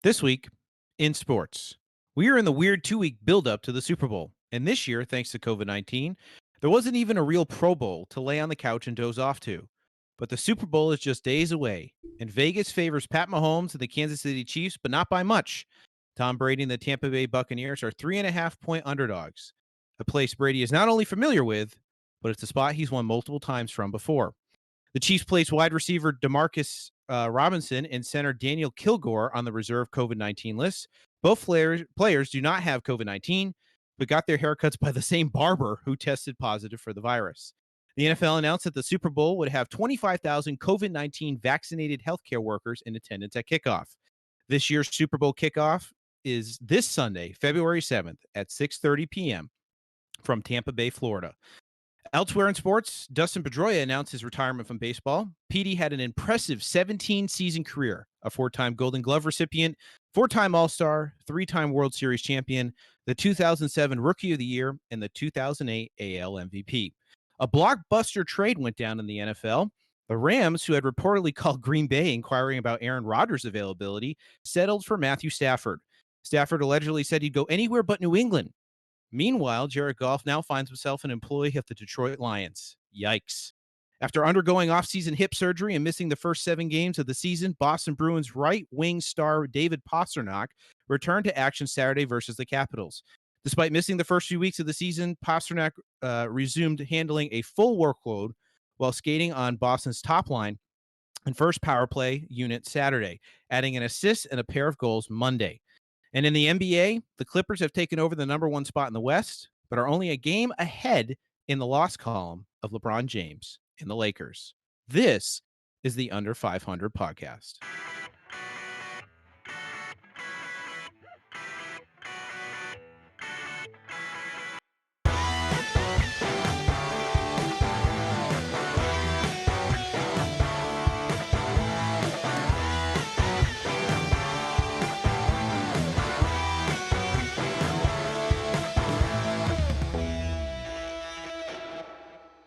This week in sports, we are in the weird 2-week buildup to the Super Bowl. And this year, thanks to COVID-19, there wasn't even a real Pro Bowl to lay on the couch and doze off to. But the Super Bowl is just days away, and Vegas favors Pat Mahomes and the Kansas City Chiefs, but not by much. Tom Brady and the Tampa Bay Buccaneers are 3.5-point underdogs, a place Brady is not only familiar with, but it's a spot he's won multiple times from before. The Chiefs placed wide receiver Demarcus Robinson and center Daniel Kilgore on the reserve COVID-19 list. Both players do not have COVID-19, but got their haircuts by the same barber who tested positive for the virus. The NFL announced that the Super Bowl would have 25,000 COVID-19 vaccinated healthcare workers in attendance at kickoff. This year's Super Bowl kickoff is this Sunday, February 7th at 6:30 p.m. from Tampa Bay, Florida. Elsewhere in sports, Dustin Pedroia announced his retirement from baseball. PD had an impressive 17-season career, a 4-time Golden Glove recipient, 4-time All-Star, 3-time World Series champion, the 2007 Rookie of the Year, and the 2008 AL MVP. A blockbuster trade went down in the NFL. The Rams, who had reportedly called Green Bay inquiring about Aaron Rodgers' availability, settled for Matthew Stafford. Stafford allegedly said he'd go anywhere but New England. Meanwhile, Jared Goff now finds himself an employee of the Detroit Lions. Yikes. After undergoing offseason hip surgery and missing the first 7 games of the season, Boston Bruins right-wing star David Pastrnak returned to action Saturday versus the Capitals. Despite missing the first few weeks of the season, Pastrnak resumed handling a full workload while skating on Boston's top line and first power play unit Saturday, adding an assist and a pair of goals Monday. And in the NBA, the Clippers have taken over the number 1 spot in the West, but are only a game ahead in the loss column of LeBron James and the Lakers. This is the Under 500 podcast.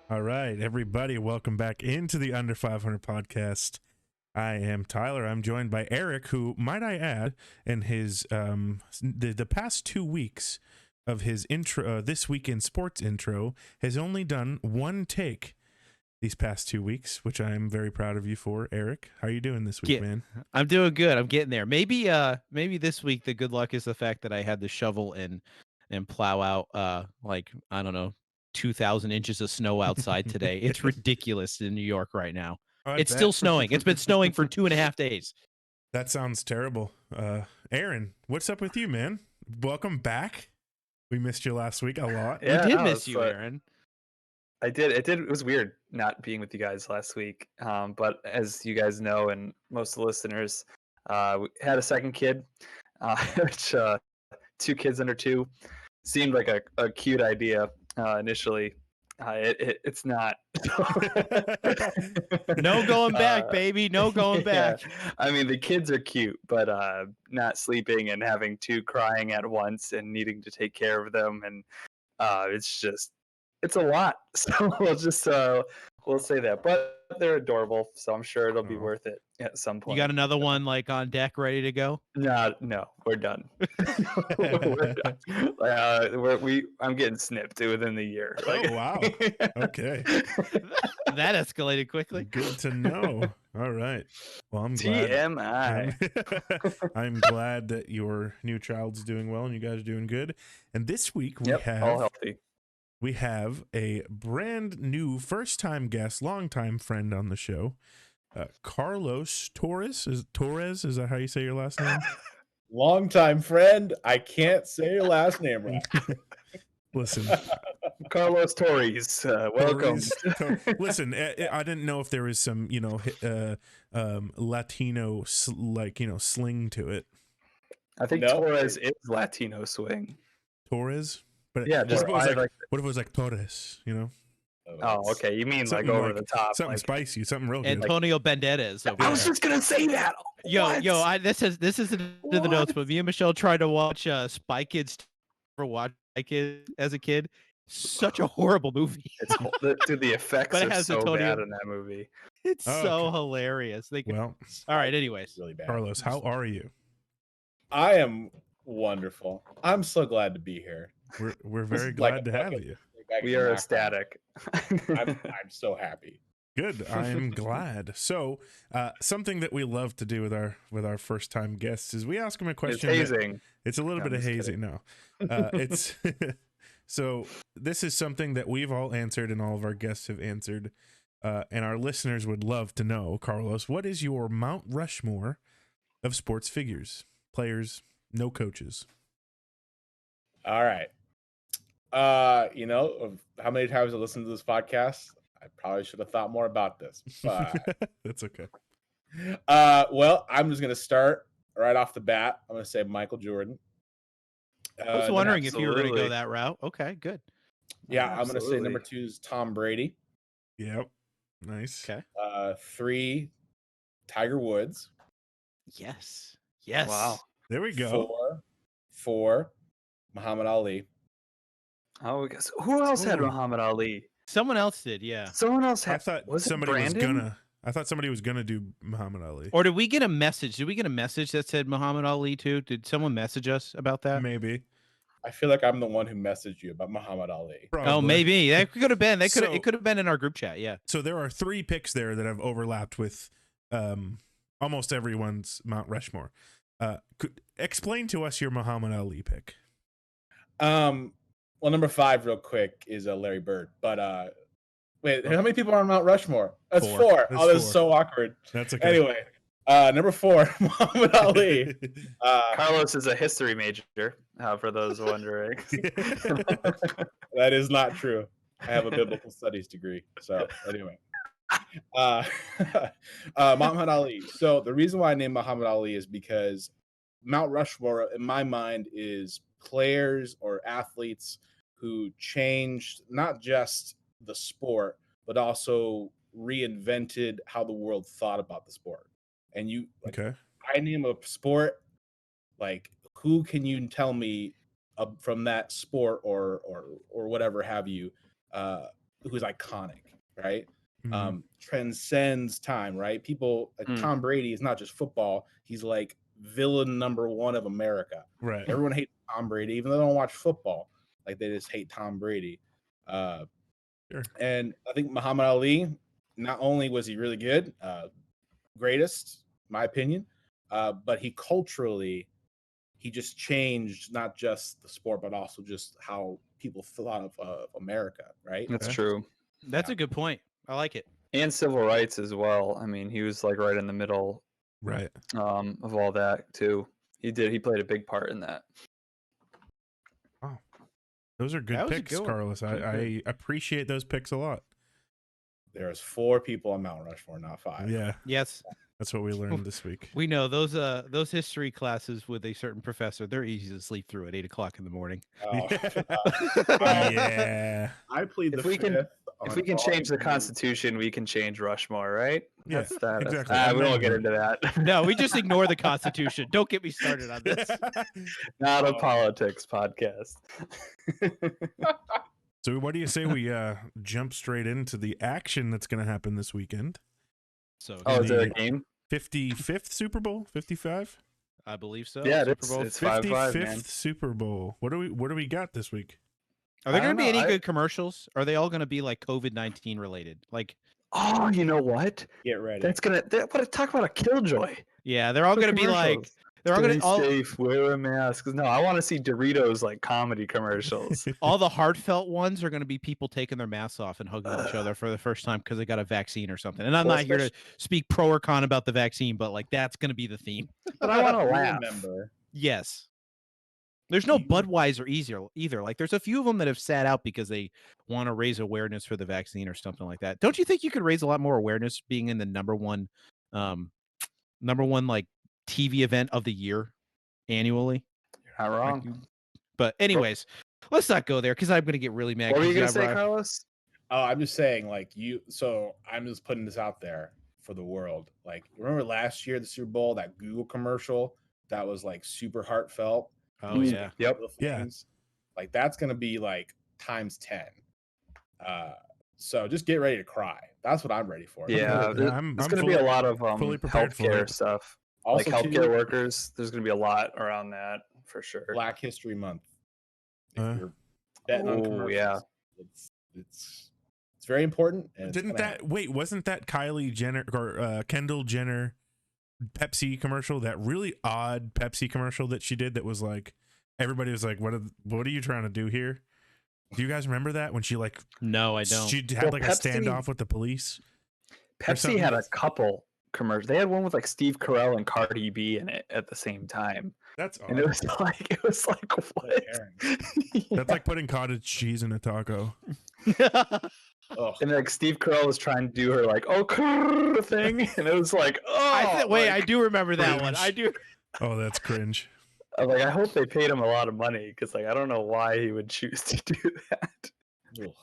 All right, everybody, welcome back into the Under 500 podcast. I am Tyler. I'm joined by Eric, who, might I add, in his the past 2 weeks of his intro, this week in sports intro, has only done one take these past 2 weeks, which I am very proud of you for, Eric. How are you doing this week, man? I'm doing good. I'm getting there. Maybe this week the good luck is the fact that I had the shovel and plow out like, I don't know, 2,000 inches of snow outside today. It's ridiculous in New York right now. It's still snowing. It's been snowing for 2.5 days. That sounds terrible. Aaron, what's up with you, man? Welcome back. We missed you last week a lot. Yeah, we did miss you, Aaron. I did. It was weird not being with you guys last week. But as you guys know, and most of the listeners, we had a second kid, which 2 kids under 2 seemed like a cute idea initially. It's not. No going back, baby. No going back. Yeah. I mean, the kids are cute, but not sleeping and having 2 crying at once and needing to take care of them, and it's a lot. So we'll say that. But they're adorable, so I'm sure it'll be worth it at some point. You got another one like on deck ready to go? No, we're done. We're done. I'm getting snipped within the year. Oh, wow. Okay. That escalated quickly. Good to know. All right. Well, I'm glad. TMI. I'm glad that your new child's doing well and you guys are doing good. And this week we have all healthy. We have a brand new first-time guest, long-time friend on the show, Carlos Torres. Is that how you say your last name? Longtime friend. I can't say your last name right. Listen, Carlos Torres, welcome. Listen, I didn't know if there was some, Latino, sling to it. I think Torres is Latino swing. Torres? But yeah, what if it was like Torres, Oh, okay. You mean like over the top. Something spicy, something real good. Antonio Banderas. I was just going to say that. This isn't in the notes, but me and Michelle tried to watch Spy Kids as a kid. Such a horrible movie. The effects are so bad in that movie. It's so hilarious. Well, all right, anyways. Really bad. Carlos, how are you? I am wonderful. I'm so glad to be here. We're This very is like glad a to have bucket you. back We in the are background. ecstatic. I'm so happy. Good. I'm glad. So, something that we love to do with our first time guests is we ask them a It's question. That- hazing. it's a little No, bit I'm of just hazy. kidding. No, it's so. This is something that we've all answered, and all of our guests have answered, and our listeners would love to know. Carlos, what is your Mount Rushmore of sports figures, players, no coaches? All right. Of how many times I listened to this podcast, I probably should have thought more about this. But That's okay. well, I'm just gonna start right off the bat. I'm gonna say Michael Jordan. I was Number wondering if you were going to go absolutely. that route. Okay, good. Yeah, I'm gonna say number Absolutely. 2 is Tom Brady. Yep. Nice. Okay. 3, Tiger Woods. Yes. Yes. Wow. There we go. 4, Muhammad Ali. Oh, I guess who else had Ooh. Muhammad Ali? Someone else did, yeah. Someone else I had. thought Was it somebody was Brandon? gonna. I thought somebody was gonna do Muhammad Ali. Or did we get a message? Did we get a message that said Muhammad Ali too? Did someone message us about that? Maybe. I feel like I'm the one who messaged you about Muhammad Ali. Oh, Probably. maybe. That could have been. So- It could have been in our group chat, yeah. So there are 3 picks there that have overlapped with almost everyone's Mount Rushmore. Could explain to us your Muhammad Ali pick? Well, number 5, real quick, is Larry Bird. But wait, how many people are on Mount Rushmore? That's 4. 4. That's Oh, this 4. is so awkward. That's okay. Anyway, number 4, Muhammad Ali. Carlos is a history major, for those wondering. That is not true. I have a biblical studies degree. So anyway, Muhammad Ali. So the reason why I named Muhammad Ali is because Mount Rushmore, in my mind, is players or athletes who changed not just the sport, but also reinvented how the world thought about the sport. And you, like, Okay. I name a sport, like, who can you tell me from that sport or whatever have you, who's iconic, right? Mhm. Transcends time, right? People like Mm. Tom Brady is not just football; he's like villain number 1 of America. Right. Everyone hates Tom Brady, even though they don't watch football. Like they just hate Tom Brady. Sure. And I think Muhammad Ali, not only was he really good, greatest, my opinion, but he culturally, he just changed not just the sport, but also just how people thought of America, right? That's Okay. true. That's a good point. I like it. And civil rights as well. I mean, he was like right in the middle Right. of all that too. He played a big part in that. Those are good That was a picks, good one. Carlos. I appreciate those picks a lot. There's 4 people on Mount Rushmore, not 5. Yeah, Yes. that's what we learned this week. We know those history classes with a certain professor, they're easy to sleep through at 8:00 in the morning. Oh, Yeah. I plead If the we can- fifth If on we can all change the you. Constitution, we can change Rushmore, right? Yeah, That's that. exactly. We won't get Amendment. into that. No, we just ignore the Constitution. Don't get me started on this. Not a Oh. politics podcast. So what do you say we jump straight into the action that's going to happen this weekend? So Oh, is it a The- game? 55th Super Bowl? 55? I believe so. Yeah, Super it's Bowl. it's 5-5, man. 55th Super Bowl. What do we got this week? Are there I going to don't be know, any I- good commercials? Are they all going to be like COVID-19 related? Like, Oh, you know what? Get ready. That's talk about a killjoy. yeah, they're all For going to be like, commercials. they're all going Stay to all safe, wear a mask. No, I want to see Doritos like comedy commercials. all the heartfelt ones are going to be people taking their masks off and hugging each other for the first time because they got a vaccine or something. And I'm Well, not here to speak pro or con about the vaccine, but like that's going to be the theme. But I want to You laugh. remember. Yes. There's no You- Budweiser either. Like there's a few of them that have sat out because they want to raise awareness for the vaccine or something like that. Don't you think you could raise a lot more awareness being in the number one like TV event of the year annually? You're not wrong. But anyways, let's not go there because I'm going to get really mad. What were you 'cause gonna I've- say, Carlos? Oh, I'm just saying, like so I'm just putting this out there for the world. Like, remember last year, the Super Bowl, that Google commercial that was like super heartfelt? Oh Mm. yeah. Yep. Little Yeah. things. Like, that's going to be like times 10. So just get ready to cry. That's what I'm ready for. Yeah, I'm there's going to be a fully- lot of fully prepared for healthcare it. stuff. like Also, healthcare too, workers. There's going to be a lot around that for sure. Black History Month. If Uh, you're betting on Oh, commercials, yeah. it's very important. And it's Didn't gonna that happen. wait? Wasn't that Kylie Jenner or Kendall Jenner Pepsi commercial? That really odd Pepsi commercial that she did. That was like everybody was like, what are you trying to do here?" Do you guys remember that when she like No, I don't. she had Well, like a standoff with the police? or Pepsi something? had a couple commercials. They had one with like Steve Carell and Cardi B in it at the same time, That's and it odd. was like what? That's like putting cottage cheese in a taco. Ugh. And like Steve Carell was trying to do her like thing, and it was like I like, do remember that one. cringe. I do. Oh, that's cringe. I'm like I hope they paid him a lot of money because like I don't know why he would choose to do that, Ugh.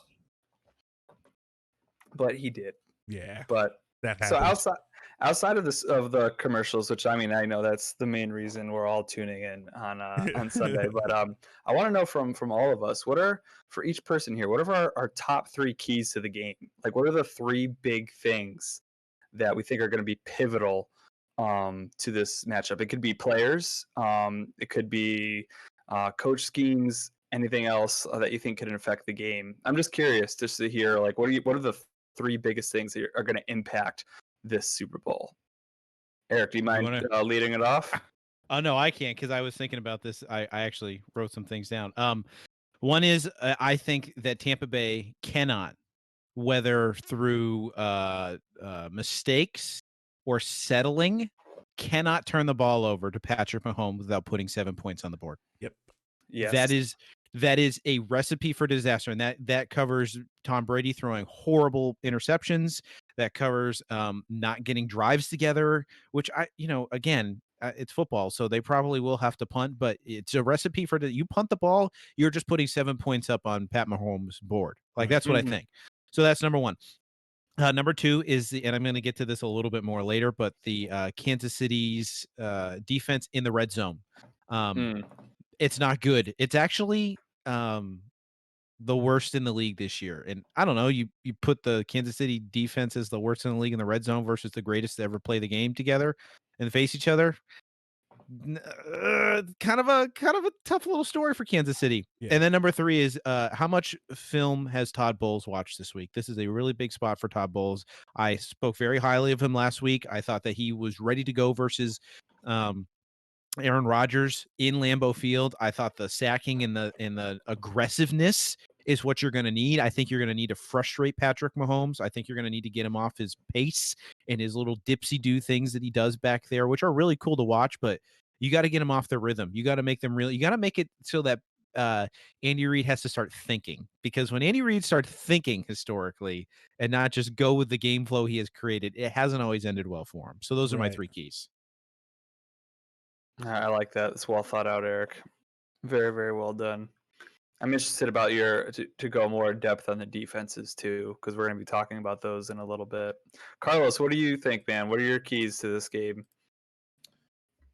but he did. Yeah, But that so happens. outside of this of the commercials, which I mean I know that's the main reason we're all tuning in on Sunday, but I want to know from all of us, what are for each person here, what are our top 3 keys to the game? Like what are the 3 big things that we think are going to be pivotal to this matchup? It could be players, it could be coach schemes, anything else that you think could affect the game. I'm just curious just to hear like what are the 3 biggest things that are going to impact this Super Bowl? Eric, do you mind leading it off? Oh no, I can't because I was thinking about this. I actually wrote some things down. One is I think that Tampa Bay cannot, whether through mistakes or settling, cannot turn the ball over to Patrick Mahomes without putting 7 points on the board. Yep. Yes. That is a recipe for disaster, and that covers Tom Brady throwing horrible interceptions. That covers not getting drives together, which again, it's football, so they probably will have to punt, but it's a recipe for you punt the ball, you're just putting 7 points up on Pat Mahomes' board. Like that's what I think. So that's number one. Number 2 is and I'm going to get to this a little bit more later, but the Kansas City's defense in the red zone. It's not good. It's actually the worst in the league this year. And I don't know, you put the Kansas City defense as the worst in the league in the red zone versus the greatest to ever play the game together and face each other. Kind of a tough little story for Kansas City. Yeah. And then number 3 is how much film has Todd Bowles watched this week? This is a really big spot for Todd Bowles. I spoke very highly of him last week. I thought that he was ready to go versus Aaron Rodgers in Lambeau Field. I thought the sacking and the aggressiveness is what you're going to need. I think you're going to need to frustrate Patrick Mahomes. I think you're going to need to get him off his pace and his little dipsy-do things that he does back there, which are really cool to watch, but you got to get him off the rhythm. You got to make them you got to make it so that Andy Reid has to start thinking, because when Andy Reid starts thinking historically and not just go with the game flow he has created, it hasn't always ended well for him. So those are my 3 keys. I like that. It's well thought out, Eric. Very, very well done. I'm interested about your to go more in depth on the defenses too, because we're going to be talking about those in a little bit. Carlos, what do you think, man? What are your keys to this game?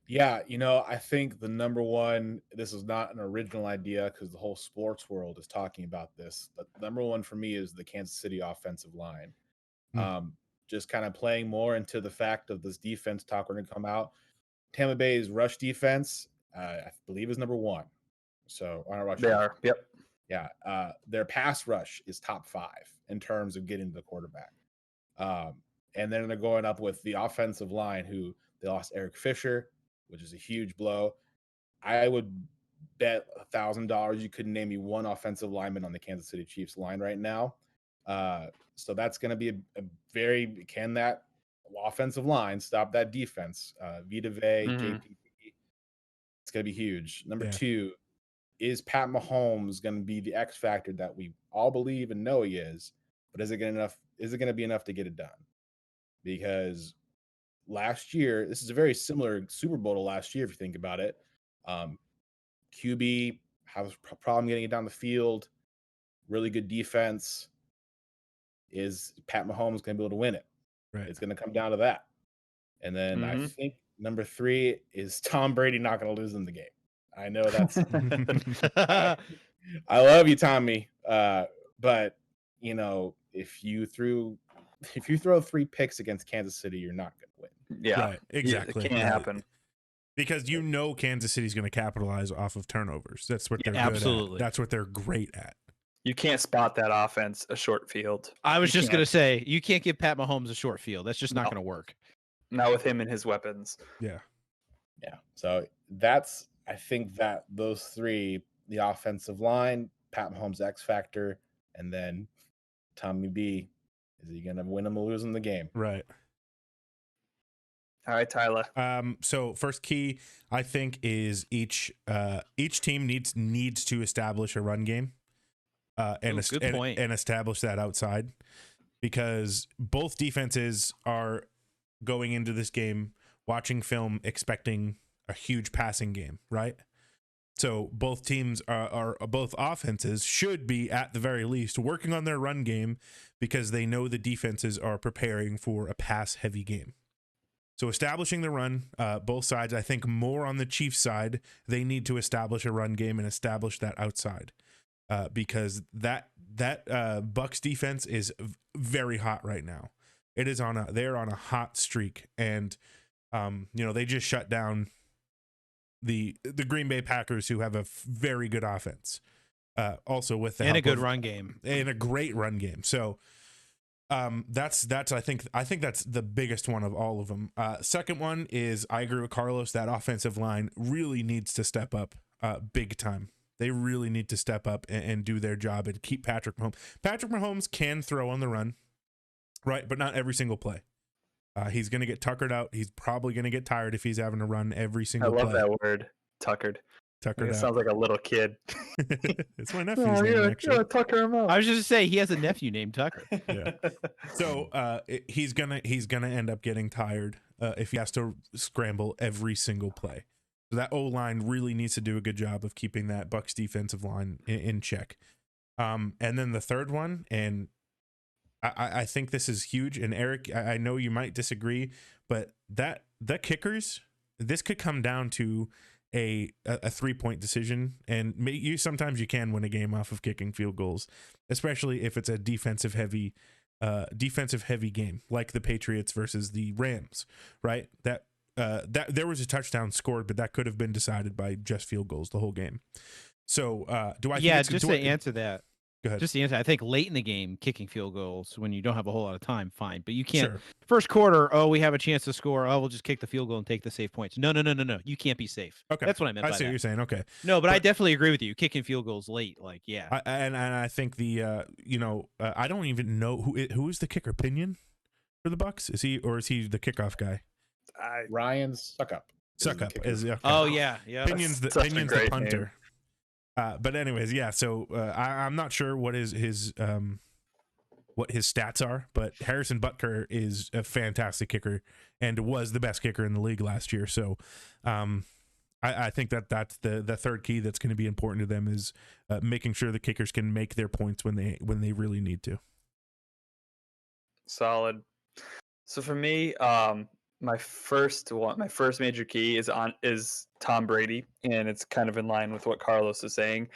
Yeah, I think the number one, this is not an original idea because the whole sports world is talking about this. The number one for me is the Kansas City offensive line. Just kind of playing more into the fact of this defense talk we're going to come out. Tampa Bay's rush defense, I believe, is number 1. So on a rush, they are. Yep. Yeah. Their pass rush is top 5 in terms of getting to the quarterback. And then they're going up with the offensive line, who they lost Eric Fisher, which is a huge blow. I would bet $1,000 you couldn't name me one offensive lineman on the Kansas City Chiefs line right now. So that's going to be a very, can that offensive line stop that defense? Vita Vea, KPP, it's going to be huge. Number 2, is Pat Mahomes going to be the X factor that we all believe and know he is? But is it going to be enough to get it done? Because last year, this is a very similar Super Bowl to last year if you think about it. QB has a problem getting it down the field. Really good defense. Is Pat Mahomes going to be able to win it? Right. It's going to come down to that. And then I think number 3 is Tom Brady not going to lose in the game. I know that's I love you, Tommy. But if you throw 3 picks against Kansas City, you're not going to win. Yeah, Right, exactly. It can't happen. Because Kansas City's going to capitalize off of turnovers. That's what they're good absolutely. at. That's what they're great at. You can't spot that offense a short field. I was You just going to can't. say, you can't give Pat Mahomes a short field. That's just not No. going to work. Not with him and his weapons. Yeah. Yeah. So I think that those three, the offensive line, Pat Mahomes X factor, and then Tommy B. Is he going to win him or lose him the game? Right. All right, Tyler. So first key, I think, is each team needs to establish a run game, and good point. and establish that outside, because both defenses are going into this game watching film expecting a huge passing game, right? So both teams are both offenses should be at the very least working on their run game, because they know the defenses are preparing for a pass heavy game. So establishing the run, both sides, I think more on the Chiefs side, they need to establish a run game and establish that outside, because that Bucs defense is very hot right now. It is they're on a hot streak, and they just shut down the Green Bay Packers, who have a very good offense, also with the and a help good of, run game and a great run game. So that's I think that's the biggest one of all of them. Second one is, I agree with Carlos, that offensive line really needs to step up big time. They really need to step up and do their job and keep Patrick Mahomes. Patrick Mahomes can throw on the run, right? But not every single play. He's going to get tuckered out. He's probably going to get tired if he's having to run every single play. I love that word, tuckered. Tuckered It out. sounds like a little kid. It's my nephew's name, actually. Tucker him out. I was just to say, he has a nephew named Tucker. Yeah. So he's gonna end up getting tired if he has to scramble every single play. So that O-line really needs to do a good job of keeping that Bucs defensive line in check. And then the third one, and I think this is huge, and Eric, I know you might disagree, but the kickers, this could come down to a 3-point decision, and sometimes you can win a game off of kicking field goals, especially if it's a defensive heavy game like the Patriots versus the Rams, right? That there was a touchdown scored, but that could have been decided by just field goals the whole game. So do I? Yeah, think just to answer that. Go ahead. Just to answer, I think late in the game, kicking field goals when you don't have a whole lot of time, fine. But you can't. Sure. First quarter, we have a chance to score. We'll just kick the field goal and take the safe points. No. You can't be safe. Okay, that's what I meant. I by see that. what you're saying. Okay. No, but I definitely agree with you. Kicking field goals late, like yeah. And I think the I don't even know who is the kicker. Pinion for the Bucs? Is he the kickoff guy? Ryan Suckup. Suckup is okay. Oh yeah. Pinion's the punter. Name. But anyways, yeah. So I'm not sure what his stats are, but Harrison Butker is a fantastic kicker and was the best kicker in the league last year. So I think that's the third key that's going to be important to them, is making sure the kickers can make their points when they really need to. Solid. So for me, my first major key is Tom Brady, and it's kind of in line with what Carlos is saying.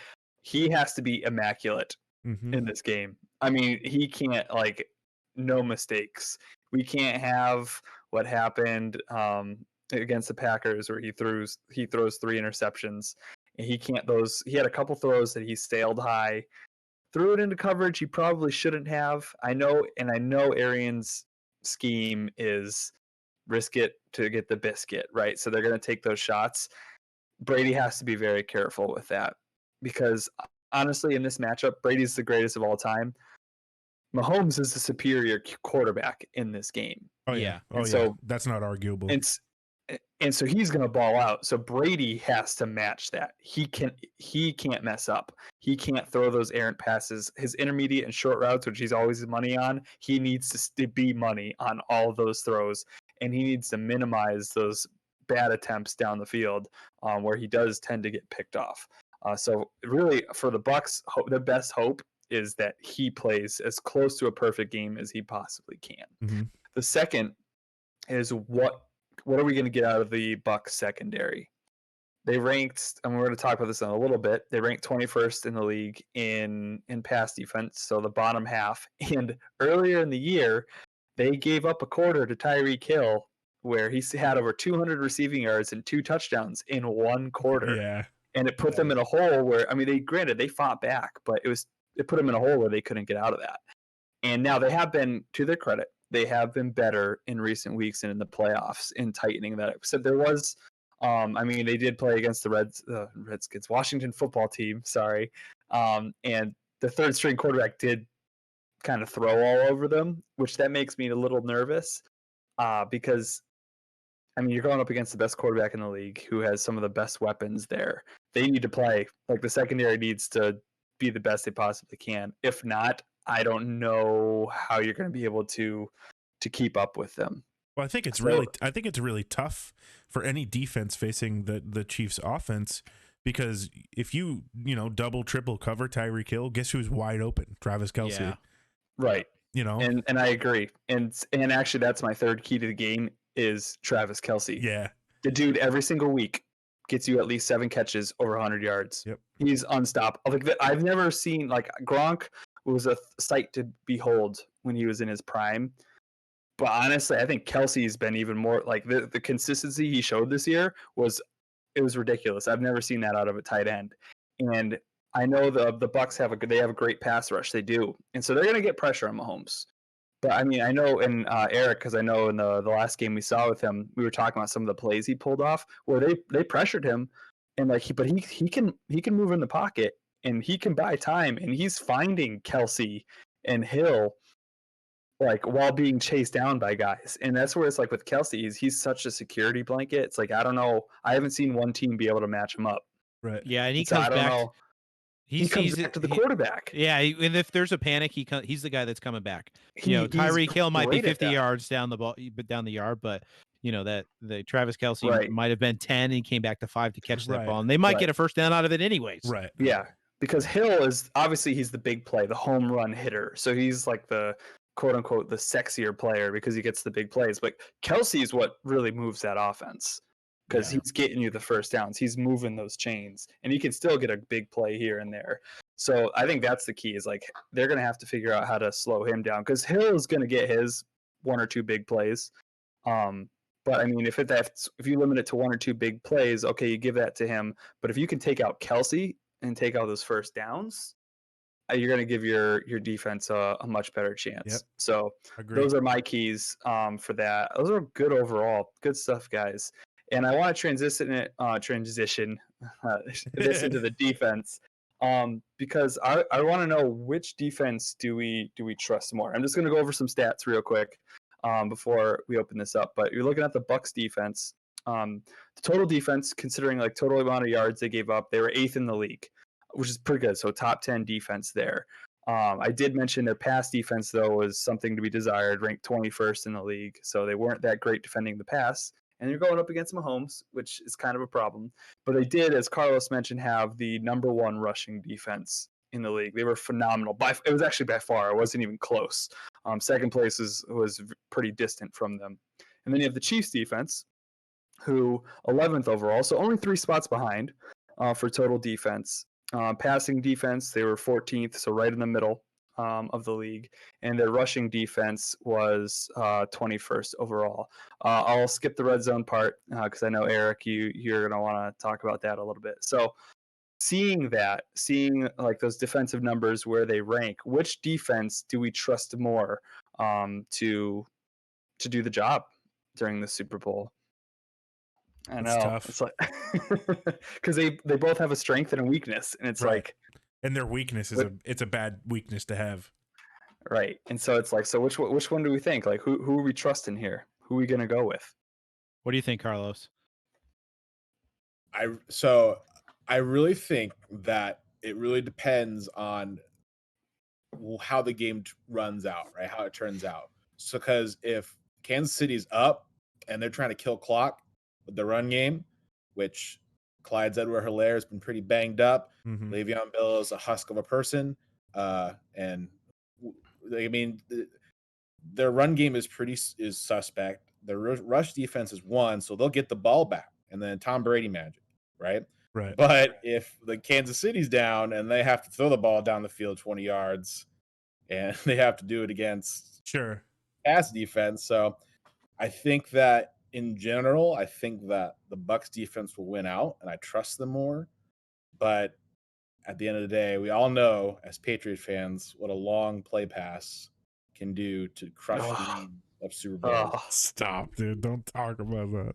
He has to be immaculate in this game. I mean, he can't, no mistakes. We can't have what happened against the Packers, where he throws 3 interceptions. And he had a couple throws that he sailed high, threw it into coverage he probably shouldn't have. I know Arians' scheme is risk it to get the biscuit, right? So they're going to take those shots. Brady has to be very careful with that, because honestly, in this matchup, Brady's the greatest of all time. Mahomes is the superior quarterback in this game. Oh yeah. So that's not arguable. And so he's going to ball out. So Brady has to match that. He can't mess up. He can't throw those errant passes. His intermediate and short routes, which he's always money on, he needs to be money on all those throws, and he needs to minimize those bad attempts down the field where he does tend to get picked off. So really, for the Bucs, the best hope is that he plays as close to a perfect game as he possibly can. Mm-hmm. The second is what are we going to get out of the Bucs secondary? They ranked, and we're going to talk about this in a little bit, they ranked 21st in the league in pass defense, so the bottom half. And earlier in the year, they gave up a quarter to Tyreek Hill where he had over 200 receiving yards and 2 touchdowns in one quarter. Yeah. And it put them in a hole where, I mean, they fought back, but it put them in a hole where they couldn't get out of that. And now they have been, to their credit, they have been better in recent weeks and in the playoffs in tightening that up. So there was, I mean, they did play against the Redskins, Washington football team, sorry. And the third string quarterback did kind of throw all over them, which that makes me a little nervous because, I mean, you're going up against the best quarterback in the league who has some of the best weapons there. They need to play. Like, the secondary needs to be the best they possibly can. If not, I don't know how you're going to be able to keep up with them. Well, I think it's really tough for any defense facing the Chiefs offense, because if you double, triple cover Tyreek Hill, guess who's wide open? Travis Kelce. Yeah. Right. And I agree. And actually that's my third key to the game is Travis Kelce. Yeah. The dude every single week gets you at least 7 catches over 100 yards. Yep. He's unstoppable. Like, I've never seen, like, Gronk was a sight to behold when he was in his prime. But honestly, I think Kelsey's been even more, like, the consistency he showed this year was ridiculous. I've never seen that out of a tight end. And I know the Bucs have a great pass rush. They do. And so they're going to get pressure on Mahomes. But I mean, I know in Eric, because I know in the last game we saw with him, we were talking about some of the plays he pulled off where they pressured him, and like he can move in the pocket and he can buy time, and he's finding Kelce and Hill like while being chased down by guys. And that's where it's like with Kelce, he's such a security blanket. It's like, I don't know, I haven't seen one team be able to match him up. Right. Yeah, and he So comes I don't back. know. He comes back to the quarterback. Yeah, and if there's a panic, he's the guy that's coming back. He's Tyreek Hill might be great at 50 that. yards down the yard, but that the Travis Kelce Right. might have been 10 and he came back to 5 to catch that Right. ball, and they might Right. get a first down out of it anyways. Right. Yeah, because Hill is obviously he's the big play, the home run hitter. So he's like the quote unquote the sexier player because he gets the big plays. But Kelce is what really moves that offense because he's getting you the first downs. He's moving those chains, and he can still get a big play here and there. So I think that's the key. Is like they're gonna have to figure out how to slow him down because Hill is gonna get his 1 or 2 big plays. But I mean, if you limit it to 1 or 2 big plays, okay, you give that to him. But if you can take out Kelce and take out those first downs, you're going to give your defense a much better chance. Yep. So Agreed. those are my keys for that. Those are good overall. Good stuff, guys. And I want to transition this into the defense because I want to know which defense do we trust more. I'm just going to go over some stats real quick before we open this up. But you're looking at the Bucs defense. The total defense, considering like total amount of yards they gave up, they were 8th in the league, which is pretty good. So top 10 defense there. I did mention their pass defense, though, was something to be desired, ranked 21st in the league. So they weren't that great defending the pass. And you're going up against Mahomes, which is kind of a problem. But they did, as Carlos mentioned, have the number 1 rushing defense in the league. They were phenomenal. It was actually by far. It wasn't even close. Second place was pretty distant from them. And then you have the Chiefs defense, who 11th overall, so only 3 spots behind for total defense. Passing defense, they were 14th, so right in the middle of the league. And their rushing defense was 21st overall. I'll skip the red zone part because I know, Eric, you're going to want to talk about that a little bit. So seeing like those defensive numbers where they rank, which defense do we trust more to do the job during the Super Bowl? I know. Tough. It's like because they both have a strength and a weakness, and it's Right. like, and their weakness is it's a bad weakness to have. Right. And so it's like, so which one do we think? Like, who are we trusting here? Who are we gonna go with? What do you think, Carlos? I really think that it really depends on how the game runs out, right? How it turns out. So, because if Kansas City's up and they're trying to kill clock with the run game, which Clyde Edwards-Helaire has been pretty banged up. Mm-hmm. Le'Veon Bell is a husk of a person, and I mean their run game is suspect. Their rush defense is 1, so they'll get the ball back, and then Tom Brady magic, right? Right. But if the Kansas City's down and they have to throw the ball down the field 20 yards, and they have to do it against Sure pass defense, so I think that in general, I think that the Bucks defense will win out, and I trust them more. But at the end of the day, we all know as Patriot fans what a long play pass can do to crush Ugh. lead of Super Bowls. Oh. Stop, dude. Don't talk about that.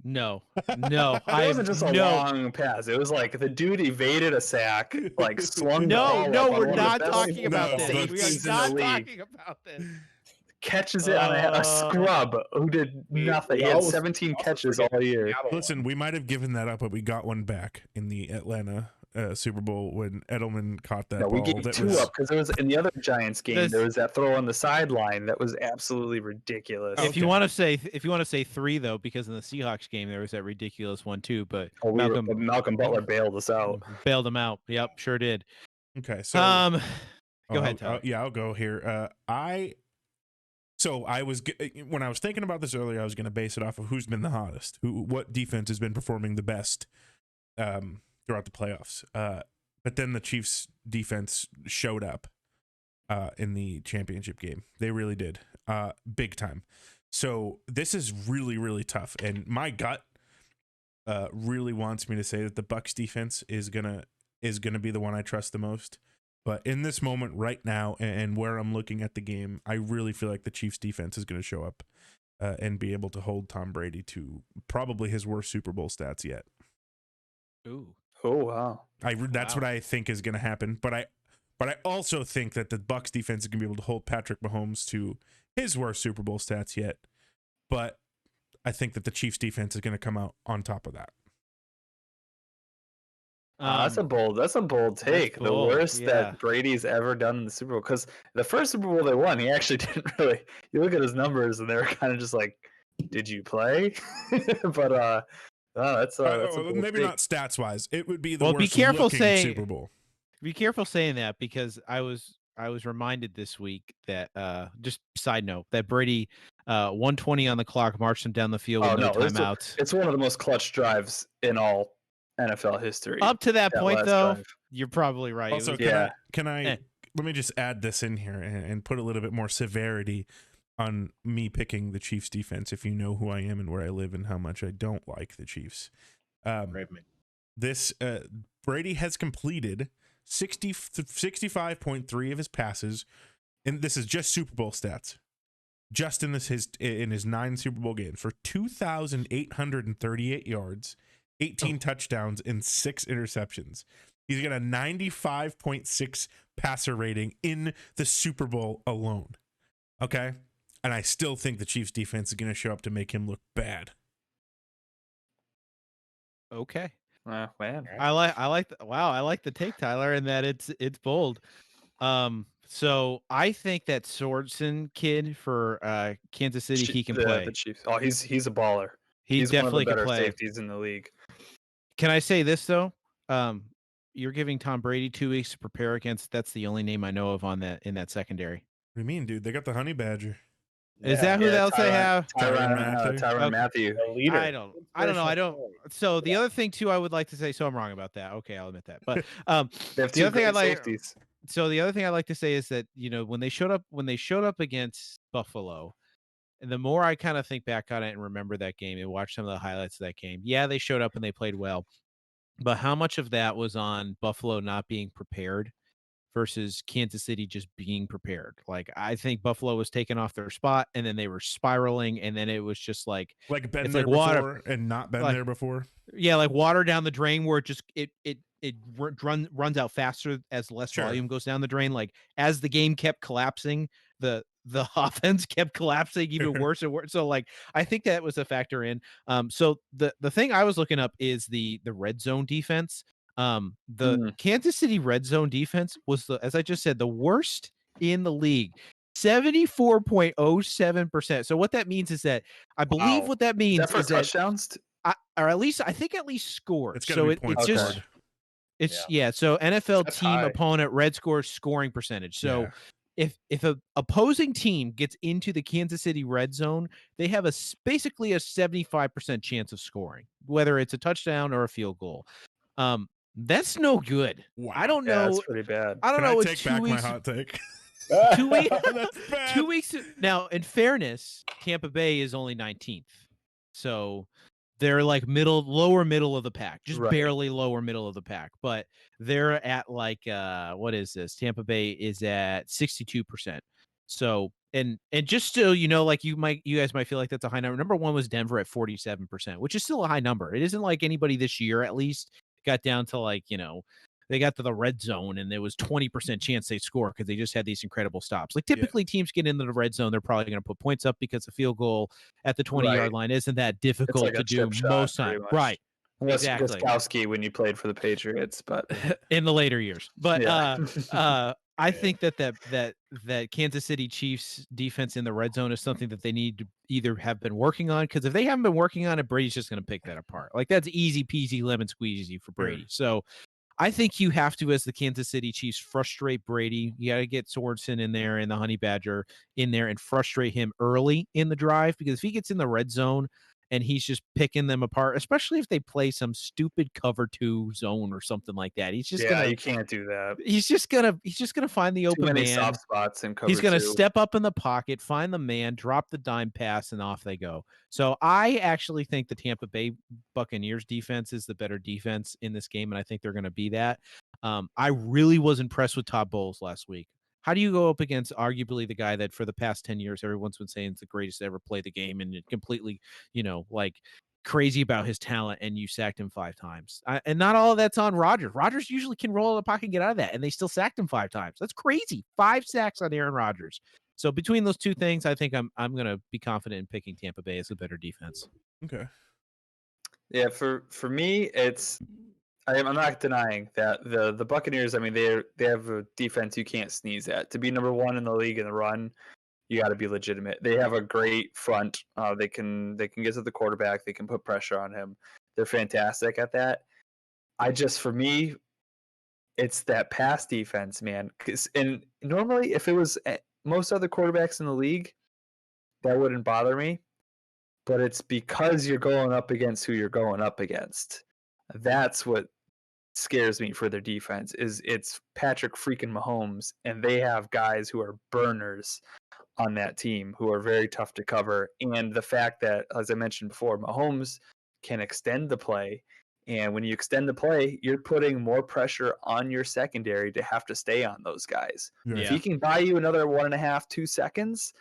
No. It wasn't just a long pass. It was like the dude evaded a sack, like swung the ball No, up on we're one not of the best talking about this. We are safeties in the not league. talking about this. Catches it on a scrub who did nothing. He had 17 catches all year. Listen, we might have given that up, but we got one back in the Atlanta Super Bowl when Edelman caught that No, we ball. gave That two was up because there was in the other Giants game. There was that throw on the sideline that was absolutely ridiculous. If you want to say three though, because in the Seahawks game there was that ridiculous one too, but Malcolm Butler bailed us out. Bailed him out. Yep, sure did. okay. So go ahead, Tyler. I'll go here. So I was when I was thinking about this earlier, I was going to base it off of who's been the hottest, what defense has been performing the best throughout the playoffs. But then the Chiefs' defense showed up in the championship game. They really did, big time. So this is really, really tough, and my gut really wants me to say that the Bucs defense is gonna be the one I trust the most. But in this moment right now and where I'm looking at the game, I really feel like the Chiefs defense is going to show up and be able to hold Tom Brady to probably his worst Super Bowl stats yet. Ooh. Oh, wow. That's what I think is going to happen. But I also think that the Bucs defense is going to be able to hold Patrick Mahomes to his worst Super Bowl stats yet. But I think that the Chiefs defense is going to come out on top of that. That's a bold take. bold, the worst yeah. that Brady's ever done in the Super Bowl. Because the first Super Bowl they won, he actually didn't really. You look at his numbers, and they were kind of just like, "Did you play?" But that's a bold maybe take. not stats wise. It would be the Well, worst be careful looking saying Super Bowl. Be careful saying that because I was reminded this week that just side note that Brady 120 on the clock marched him down the field with no timeouts. It's one of the most clutch drives in all NFL history. Up to that point, last though, drive. you're probably right. Also, can I let me just add this in here and put a little bit more severity on me picking the Chiefs defense, if you know who I am and where I live and how much I don't like the Chiefs. This Brady has completed 65.3 of his passes, and this is just Super Bowl stats. Just in his 9 Super Bowl games for 2,838 yards, 18 touchdowns, and 6 interceptions. He's got a 95.6 passer rating in the Super Bowl alone. Okay? And I still think the Chiefs defense is going to show up to make him look bad. Okay. Man. I like the take, Tyler, and that it's bold. So I think that Swordson kid for Kansas City, he can play. The Chiefs. Oh, he's a baller. He's definitely one of the better can play. safeties in the league. Can I say this though? You're giving Tom Brady 2 weeks to prepare against. That's the only name I know of in that secondary. What do you mean, dude? They got the Honey Badger. Is that who else they have? Tyrann Mathieu. I don't know. So the other thing too, I would like to say. So I'm wrong about that. Okay, I'll admit that. But they have the other thing I'd like. Safeties. So the other thing I'd like to say is that when they showed up against Buffalo, and the more I kind of think back on it and remember that game and watch some of the highlights of that game, yeah, they showed up and they played well, but how much of that was on Buffalo not being prepared versus Kansas City just being prepared? Like, I think Buffalo was taken off their spot and then they were spiraling, and then it was just like been there before and not been there before. Yeah, like water down the drain where it runs out faster as less volume goes down the drain. Like as the game kept collapsing, the offense kept collapsing even worse and worse. So like I think that was a factor in. So the thing I was looking up is the red zone defense. Kansas City red zone defense was, as I just said, the worst in the league. 74.07%. So what that means is that I believe what that means is that touchdowns, or at least scores. It's so it's just So NFL team opponent red score scoring percentage. So if an opposing team gets into the Kansas City red zone, they have basically a 75% chance of scoring, whether it's a touchdown or a field goal. That's no good. Wow. I don't know. That's pretty bad. I don't know. I take back my hot take? 2 weeks. 2 weeks now. In fairness, Tampa Bay is only 19th. So they're like lower middle of the pack, just Right. barely lower middle of the pack. But they're at like what is this? Tampa Bay is at 62%. So and just so you know, like you guys might feel like that's a high number. Number one was Denver at 47%, which is still a high number. It isn't like anybody this year at least got down to like, they got to the red zone and there was 20% chance they score because they just had these incredible stops. Like typically teams get into the red zone, they're probably going to put points up because the field goal at the 20-yard line isn't that It's difficult like to a do chip shot, most pretty time. much. Right. Unless Exactly. Gostkowski when you played for the Patriots, but In the later years. But yeah. I think that Kansas City Chiefs defense in the red zone is something that they need to either have been working on, because if they haven't been working on it, Brady's just going to pick that apart. Like that's easy peasy lemon squeezy for Brady. So I think you have to, as the Kansas City Chiefs, frustrate Brady. You got to get Sorensen in there and the Honey Badger in there and frustrate him early in the drive, because if he gets in the red zone and he's just picking them apart, especially if they play some stupid cover 2 zone or something like that, he's just You can't do that. he's just gonna find the Too open many man. soft spots in cover He's going to 2. step up in the pocket, find the man, drop the dime pass, and off they go. So I actually think the Tampa Bay Buccaneers defense is the better defense in this game, and I think they're going to be that. I really was impressed with Todd Bowles last week. How do you go up against arguably the guy that for the past 10 years everyone's been saying is the greatest to ever play the game, and completely, like crazy about his talent, and you sacked him 5 times? And not all of that's on Rodgers. Rodgers usually can roll in the pocket and get out of that, and they still sacked him 5 times. That's crazy. 5 sacks on Aaron Rodgers. So between those two things, I think I'm going to be confident in picking Tampa Bay as a better defense. Okay. Yeah, for me, I'm not denying that the Buccaneers. I mean, they have a defense you can't sneeze at. To be number 1 in the league in the run, you got to be legitimate. They have a great front. They can get to the quarterback. They can put pressure on him. They're fantastic at that. For me, it's that pass defense, man. And normally, if it was most other quarterbacks in the league, that wouldn't bother me. But it's because you're going up against who you're going up against. That's what scares me for their defense. It's Patrick freaking Mahomes, and they have guys who are burners on that team who are very tough to cover. And the fact that, as I mentioned before, Mahomes can extend the play. And when you extend the play, you're putting more pressure on your secondary to have to stay on those guys. Yeah. If he can buy you another 1.5, 2 seconds,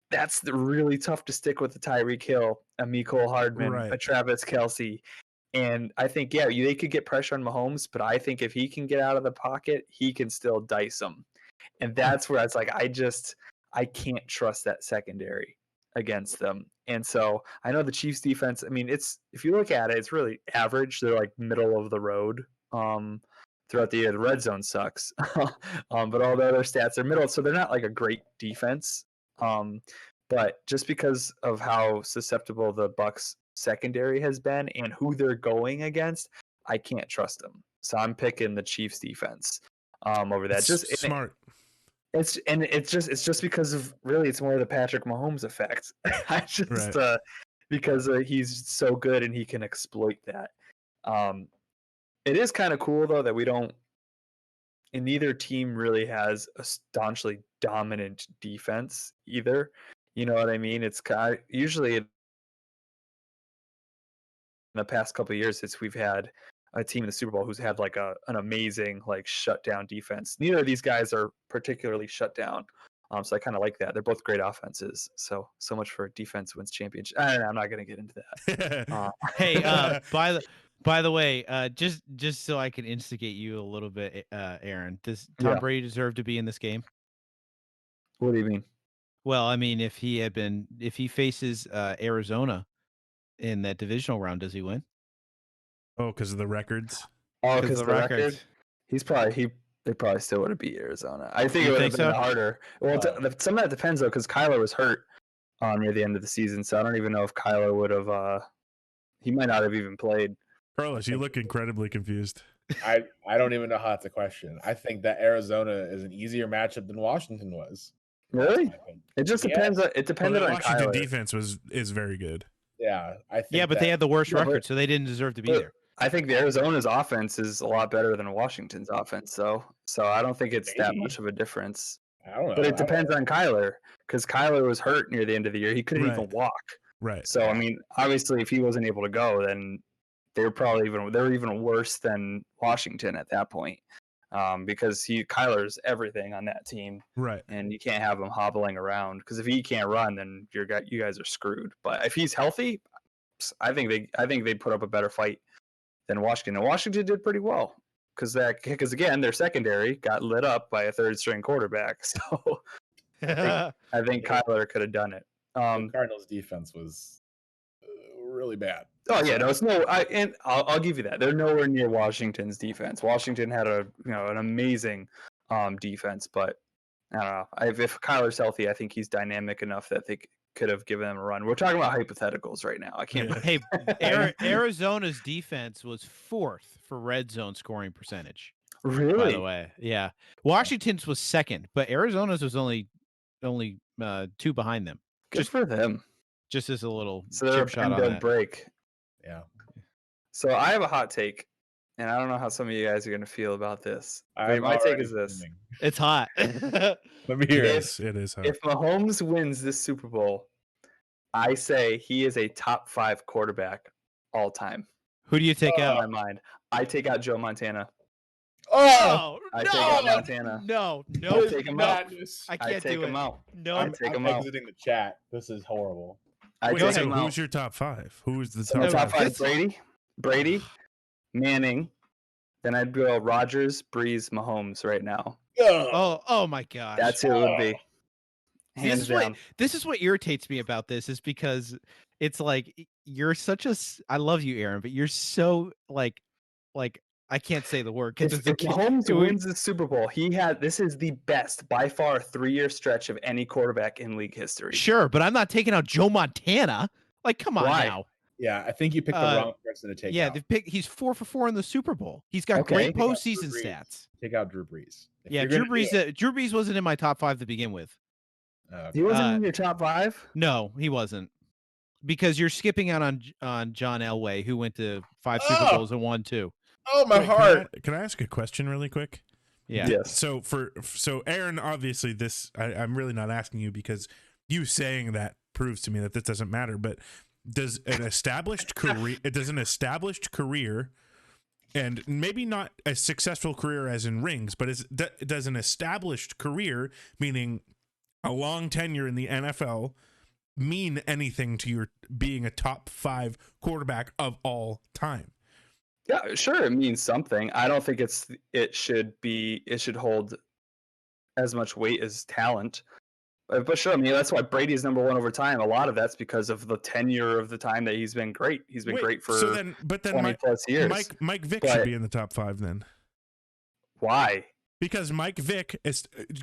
that's really tough to stick with the Tyreek Hill, a Mecole Hardman, Right. a Travis Kelce. And I think, they could get pressure on Mahomes, but I think if he can get out of the pocket, he can still dice them. And that's where it's like, I can't trust that secondary against them. And so I know the Chiefs defense, I mean, if you look at it, it's really average. They're like middle of the road throughout the year. The red zone sucks. But all the other stats are middle. So they're not like a great defense. But just because of how susceptible the Bucs secondary has been and who they're going against, I can't trust them. So I'm picking the Chiefs defense over that. It's smart. It's just because of it's more the Patrick Mahomes effect. Because he's so good and he can exploit that. It is kind of cool though that we don't, and neither team really has a staunchly dominant defense either. You know what I mean? It's kind of, usually in the past couple of years, we've had a team in the Super Bowl who's had like an amazing like shutdown defense. Neither of these guys are particularly shut down. So I kind of like that. They're both great offenses. So much for defense wins championship. I'm not going to get into that. Hey, by the way, just so I can instigate you a little bit, Aaron, does Tom Brady deserve to be in this game? What do you mean? Well, I mean, if he faces Arizona in that divisional round, does he win? Oh, because of the records. Oh, because the record. They probably still would have beat Arizona. I think it would have been harder. Well, some of that depends though, because Kyler was hurt near the end of the season, so I don't even know if Kyler would have. He might not have even played. Carlos, you look incredibly confused. I don't even know how that's a question. I think that Arizona is an easier matchup than Washington was. Really? It just depends. It depended on Washington Kyler. defense is very good. Yeah, I think. Yeah, but they had the worst record, so they didn't deserve to be there. I think the Arizona's offense is a lot better than Washington's offense, so I don't think it's that much of a difference. I don't know. But it depends on Kyler, because Kyler was hurt near the end of the year. He couldn't even walk. Right. So I mean, obviously, if he wasn't able to go, then they're even worse than Washington at that point, because Kyler's everything on that team, Right. and you can't have him hobbling around because if he can't run, then you guys are screwed. But if he's healthy, I think they put up a better fight than Washington. And Washington did pretty well because again, their secondary got lit up by a third string quarterback. So I think Kyler could have done it. The Cardinals' defense was really bad. Oh yeah, no, it's no. I'll give you that. They're nowhere near Washington's defense. Washington had an amazing defense, but I don't know. If Kyler's healthy, I think he's dynamic enough that they could have given him a run. We're talking about hypotheticals right now. I can't. Yeah. Hey, Arizona's defense was 4th for red zone scoring percentage. Really? By the way, yeah. Washington's was 2nd, but Arizona's was only 2 behind them. Good for them. Just as a little So they're chip shot on that. break. Yeah. So I have a hot take, and I don't know how some of you guys are going to feel about this. I'm My take already is this: fuming. It's hot. Let me hear It it. is. It is. Hard. if Mahomes wins this Super Bowl, I say he is a top 5 quarterback all time. Who do you take In out? my mind, I take out Joe Montana. Oh, I take out Montana. No, I take him out. I I can't take do him it. out. No, I take him out. exiting the chat. This is horrible. I Wait, take so him out. who's your top 5? Who is the So top, top 5? This- Brady, Manning. Then I'd go Rodgers, Breeze, Mahomes right now. oh my gosh. That's who it would be. Hands down. This is what irritates me about this is because it's like you're such a I love you, Aaron, but you're so like I can't say the word. If Mahomes wins the Super Bowl, this is the best by far 3-year stretch of any quarterback in league history. Sure, but I'm not taking out Joe Montana. Like, come on Why? now. Yeah, I think you picked the wrong person to take out. He's 4 for 4 in the Super Bowl. He's got Okay. great postseason Drew Brees. stats. Take out Drew Brees. If Yeah, you're Drew gonna do Brees. Drew Brees wasn't in my top 5 to begin with. He wasn't Uh, in your top 5? No, he wasn't. Because you're skipping out on John Elway, who went to 5 Super Bowls and won 2. Oh, my Wait, heart. Can I ask a question really quick? Yeah. Yes. So Aaron, obviously I'm really not asking you because you saying that proves to me that this doesn't matter. But does an established career, and maybe not a successful career as in rings, but does an established career, meaning a long tenure in the NFL, mean anything to your being a top 5 quarterback of all time? Yeah, sure, it means something. I don't think it should hold as much weight as talent. But sure, I mean that's why Brady's number 1 over time. A lot of that's because of the tenure of the time that he's been great. He's been great for 20 plus years. Mike Vick should be in the top 5 then. Why? Because Mike Vick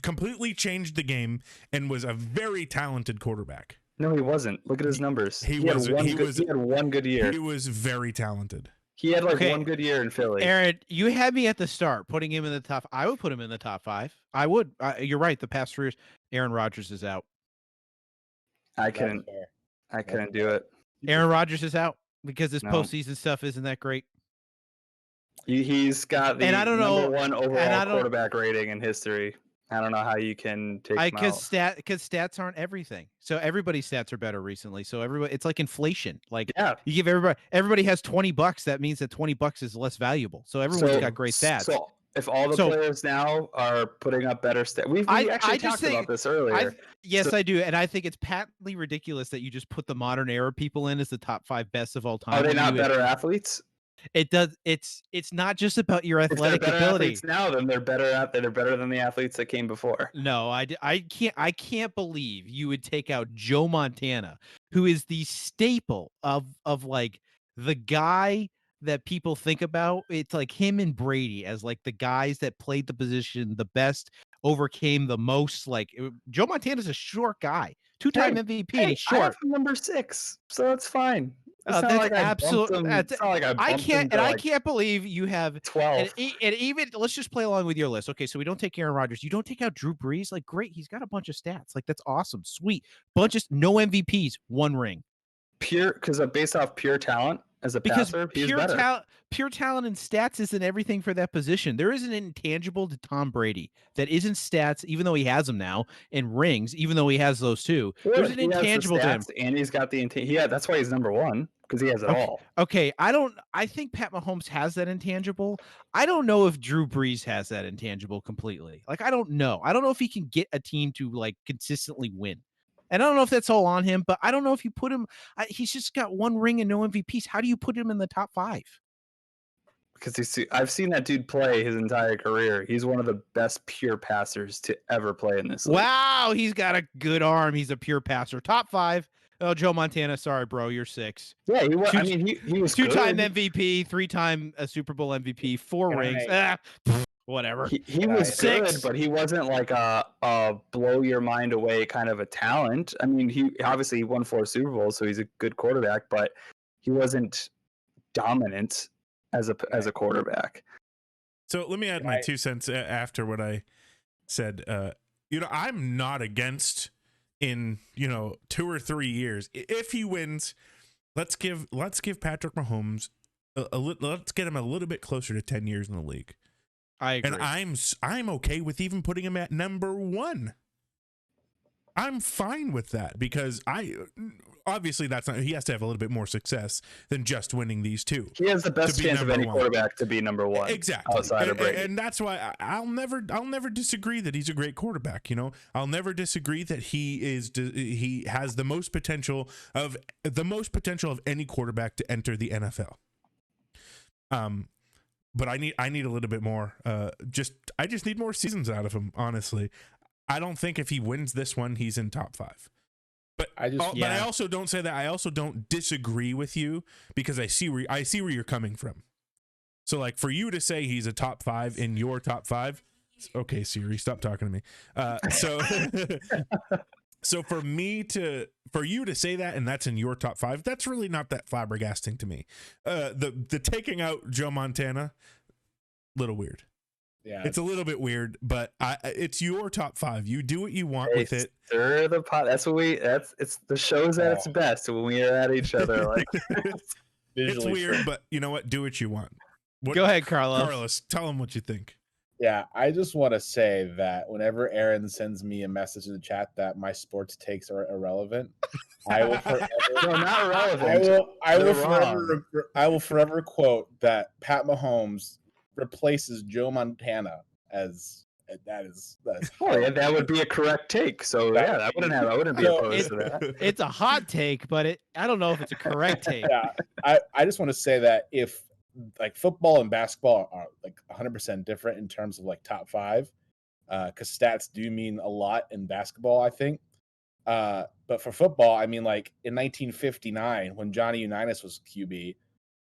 completely changed the game and was a very talented quarterback. No, he wasn't. Look at his numbers. He had one good year. He was very talented. He had one good year in Philly. Aaron, you had me at the start putting him in the top. I would put him in the top 5. I would. You're right. The past 3 years, Aaron Rodgers is out. I couldn't do it. Aaron Rodgers is out because his postseason stuff isn't that great. He's got the and I don't know, number 1 overall quarterback rating in history. I don't know how you can take him out. Because stats aren't everything. So everybody's stats are better recently. So everybody, it's like inflation. Like you give everybody has $20. That means that $20 is less valuable. So everyone's got great stats. So if all the players now are putting up better stats, we actually talked about this earlier. Yes, I do, and I think it's patently ridiculous that you just put the modern era people in as the top 5 best of all time. Are they not better athletes? It does. It's not just about your athletic ability. Now, then they're better than the athletes that came before. No, I can't believe you would take out Joe Montana, who is the staple of like the guy that people think about. It's like him and Brady as like the guys that played the position the best, overcame the most. Like Joe Montana's a short guy, 2-time MVP, and he's short. I have him number 6, so that's fine. That's absolutely. I can't believe you have 12. And even let's just play along with your list. Okay, so we don't take Aaron Rodgers. You don't take out Drew Brees. Like, great, he's got a bunch of stats. Like, that's awesome, sweet. No MVPs, 1 ring. Because based off pure talent, as a Because passer, he's better. pure talent and stats isn't everything for that position. There is an intangible to Tom Brady that isn't stats, even though he has them now, and rings, even though he has those too. There's an He has the intangible to him. stats and he's got the intent. Yeah, that's why he's number one, because he has it all. Okay. I think Pat Mahomes has that intangible. I don't know if Drew Brees has that intangible completely. Like, I don't know. I don't know if he can get a team to like consistently win. And I don't know if that's all on him, but I don't know if you put him. He's just got one ring and no MVPs. How do you put him in the top 5? Because I've seen that dude play his entire career. He's one of the best pure passers to ever play in this league. Wow, he's got a good arm. He's a pure passer. Top 5. Oh, Joe Montana. Sorry, bro. You're 6. Yeah, he was. I mean, he was 2-time good. MVP, 3-time Super Bowl MVP, 4 rings. Whatever. He was good, 6. but he wasn't like a blow your mind away kind of a talent. I mean, he obviously won 4 Super Bowls, so he's a good quarterback, but he wasn't dominant as a quarterback. So let me add my 2 cents after what I said. I'm not against in 2 or 3 years if he wins. Let's give Patrick Mahomes let's get him a little bit closer to 10 years in the league. I agree. And I'm okay with even putting him at number 1. I'm fine with that because obviously that's not, he has to have a little bit more success than just winning these 2. He has the best chance of any quarterback to be number 1. Exactly. Outside of Brady. And that's why I'll never disagree that he's a great quarterback. I'll never disagree that he has the most potential of any quarterback to enter the NFL. But I need a little bit more. I just need more seasons out of him. Honestly, I don't think if he wins this one, he's in top 5. But I also don't say that. I also don't disagree with you because I see where you're coming from. So like for you to say he's a top 5 in your top 5, okay, Siri, stop talking to me. So for you to say that and that's in your top 5, that's really not that flabbergasting to me. The taking out Joe Montana, little weird. Yeah, it's a little bit weird, but it's your top 5. You do what you want with it. Stir the pot. That's what it's the show's at its best when we are at each other. Like it's weird, but you know what? Do what you want. Go ahead, Carlos. Carlos, tell him what you think. Yeah, I just want to say that whenever Aaron sends me a message in the chat that my sports takes are irrelevant, I will forever. No, not irrelevant. I will forever quote that Pat Mahomes replaces Joe Montana as that is. Oh yeah, that would be a correct take. So I wouldn't be opposed to that. It's a hot take, but I don't know if it's a correct take. Yeah, I just want to say that if like football and basketball are like 100% different in terms of like top 5, because stats do mean a lot in basketball, I think. But for football, I mean, like in 1959 when Johnny Unitas was QB,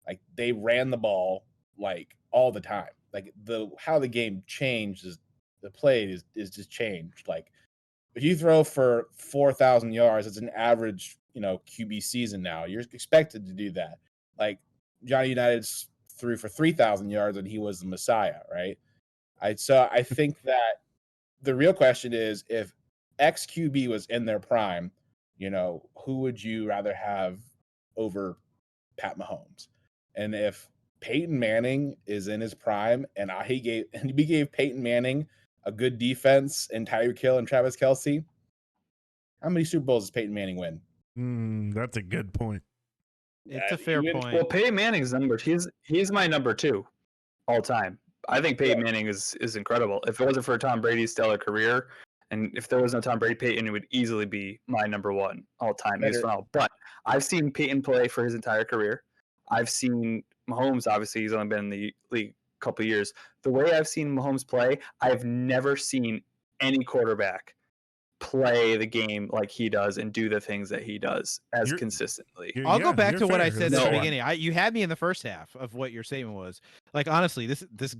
like they ran the ball like all the time. Like how the game changed is the play is just changed. Like if you throw for 4,000 yards, it's an average, QB season now. You're expected to do that. Like Johnny Unitas threw for 3,000 yards and he was the Messiah, right? I think that the real question is if X QB was in their prime, who would you rather have over Pat Mahomes? And if Peyton Manning is in his prime and we gave Peyton Manning a good defense and Tyreek Hill and Travis Kelce, how many Super Bowls does Peyton Manning win? That's a good point. It's a fair point. Well, Peyton Manning's number. He's my number 2 all time. I think Peyton Manning is incredible. If it wasn't for Tom Brady's stellar career, and if there was no Tom Brady, Peyton would easily be my number 1 all time. He's phenomenal. But I've seen Peyton play for his entire career. I've seen Mahomes. Obviously, he's only been in the league a couple of years. The way I've seen Mahomes play, I've never seen any quarterback play the game like he does and do the things that he does consistently. I'll go back to what I said at the beginning. You had me in the first half of what your statement was. Like, honestly, this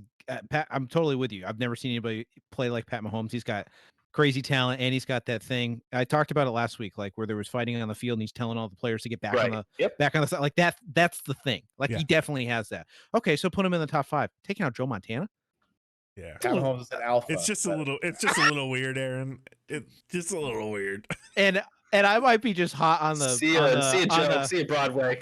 Pat, I'm totally with you. I've never seen anybody play like Pat Mahomes. He's got crazy talent and he's got that thing. I talked about it last week, like where there was fighting on the field and he's telling all the players to get back on the side. Like that's the thing. Like he definitely has that. Okay, so put him in the top 5. Taking out Joe Montana. Yeah, Pat Mahomes is an alpha. It's just a little weird, Aaron. It's just a little weird. And and I might be just hot on the See on ya, the on Joe. the. See you, Broadway.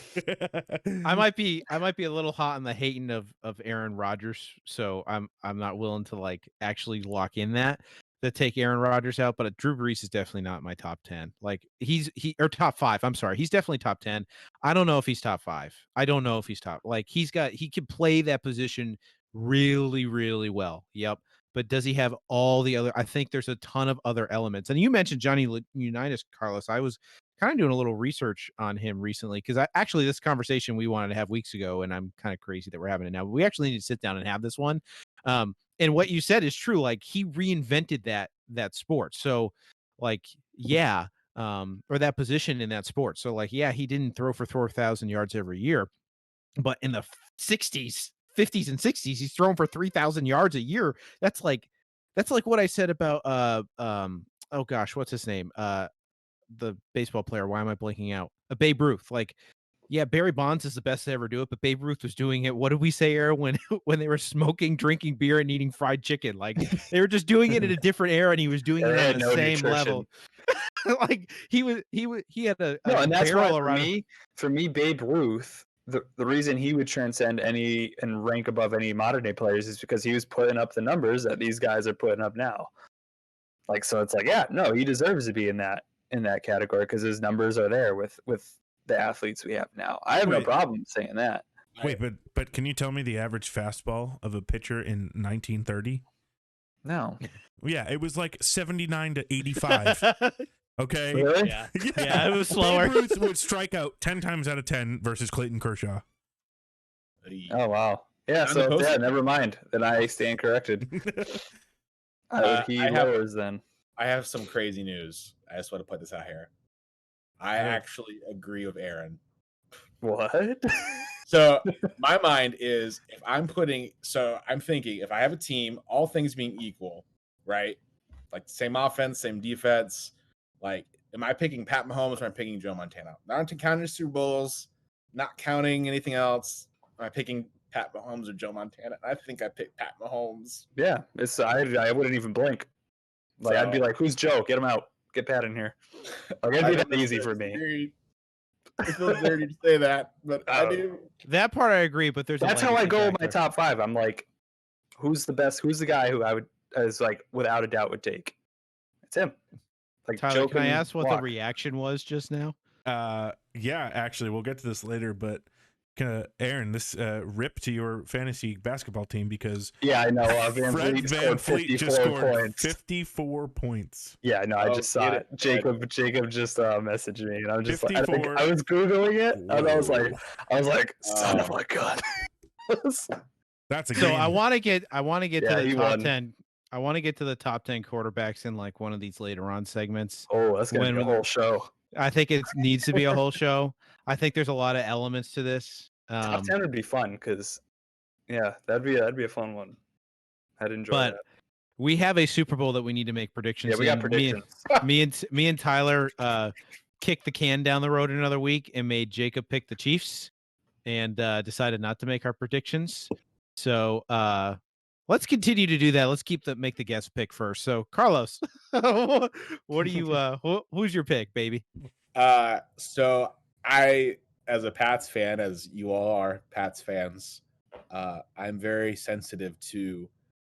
I might be a little hot on the hating of Aaron Rodgers, so I'm not willing to like actually lock in that to take Aaron Rodgers out. But Drew Brees is definitely not my top 10. Like he or top 5. I'm sorry, he's definitely top 10. I don't know if he's top 5. I don't know if he's top. Like he can play that position really really well. Yep. But does he have all the other? I think there's a ton of other elements. And you mentioned Johnny Unitas, Carlos. I was kind of doing a little research on him recently because I actually this conversation we wanted to have weeks ago, and I'm kind of crazy that we're having it now. But we actually need to sit down and have this one. And what you said is true. Like he reinvented that sport. So, like, yeah, or that position in that sport. So, like, yeah, he didn't throw for 4,000 yards every year, but in the 60s, 50s, and 60s, he's throwing for 3,000 yards a year. That's like what I said about oh gosh, what's his name? The baseball player. Why am I blanking out? Babe Ruth. Like, yeah, Barry Bonds is the best to ever do it, but Babe Ruth was doing it. What did we say, era when when they were smoking, drinking beer, and eating fried chicken? Like they were just doing it in a different era, and he was doing it They on had the no same nutrition. level. Like he had a No, and that's why barrel around. for me, Babe Ruth, the reason he would transcend any and rank above any modern day players is because he was putting up the numbers that these guys are putting up now. Like, so it's like, yeah, no, he deserves to be in that category because his numbers are there with the athletes we have now. I have no Wait. problem saying that. Wait, but can you tell me the average fastball of a pitcher in 1930? No, Yeah, it was like 79 to 85. Okay. really? Yeah, yeah, it was slower. Babe Ruth would strike out 10 times out of 10 versus Clayton Kershaw. Oh wow. Yeah. On the So post- yeah, never mind. Then I stand corrected. He I have- lowers then. I have some crazy news. I just want to put this out here. I actually agree with Aaron. What? So my mind is I'm thinking if I have a team, all things being equal, right? Like same offense, same defense. Like, am I picking Pat Mahomes or am I picking Joe Montana? Not counting Super Bowls, not counting anything else. Am I picking Pat Mahomes or Joe Montana? I think I picked Pat Mahomes. Yeah, it's I wouldn't even blink. Like I'd be like, "Who's Joe? Get him out. Get Pat in here." Like it'd be that easy for me. I feel dirty to say that, but I do. That part I agree, but there's That's how I go with my top 5. I'm like, who's the best? Who's the guy who I would is like without a doubt would take? It's him. Like, Tyler, Joe can I can ask what walk. the reaction was just now? Yeah, actually, we'll get to this later, but Aaron, this rip to your fantasy basketball team because Yeah, I know. Van Fred Vliet Van scored Fleet 54 just scored points. 54 points. Yeah, no, I just saw get it. Jacob just messaged me, and I'm just like, I 54. was googling it, and I was Whoa. like, son of a gun. That's a So game. I want to get Yeah, to the he top won. 10. I want to get to the top 10 quarterbacks in like one of these later on segments. Oh, that's gonna be a When- whole show. I think it needs to be a whole show. I think there's a lot of elements to this. Top 10 would be fun because, yeah, that'd be a fun one. I'd enjoy But that. we have a Super Bowl that we need to make predictions. Yeah, we got in. predictions. Me and Tyler kicked the can down the road another week and made Jacob pick the Chiefs and decided not to make our predictions. So let's continue to do that. Let's make the guest pick first. So Carlos, what do you who's your pick, baby? So I, as a Pats fan, as you all are Pats fans, I'm very sensitive to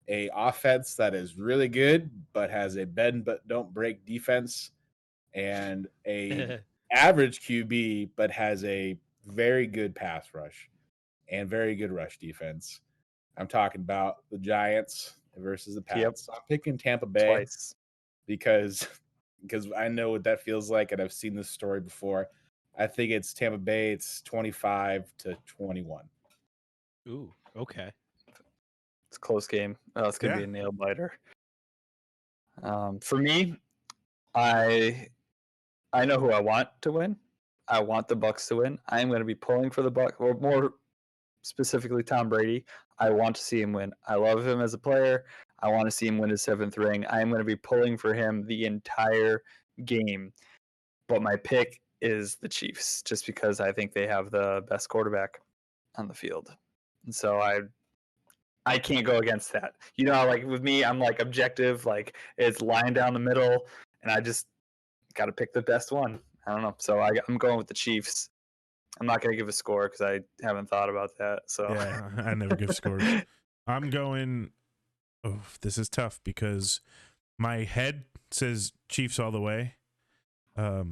a offense that is really good but has a bend but don't break defense, and a average QB but has a very good pass rush and very good rush defense. I'm talking about the Giants versus the Pats. Yep. I'm picking Tampa Bay Twice. because I know what that feels like, and I've seen this story before. I think it's Tampa Bay. It's 25-21. Ooh, okay. It's a close game. Oh, it's gonna be a nail biter. For me, I know who I want to win. I want the Bucks to win. I am going to be pulling for the Bucks, or more specifically, Tom Brady. I want to see him win. I love him as a player. I want to see him win his 7th ring. I am going to be pulling for him the entire game. But my pick is the Chiefs, just because I think they have the best quarterback on the field. And so I can't go against that. You know, like with me, I'm like objective, like it's lying down the middle, and I just got to pick the best one. I don't know. So I'm going with the Chiefs. I'm not going to give a score because I haven't thought about that. So Yeah, I never give scores. I'm going. Oh, this is tough because my head says Chiefs all the way, but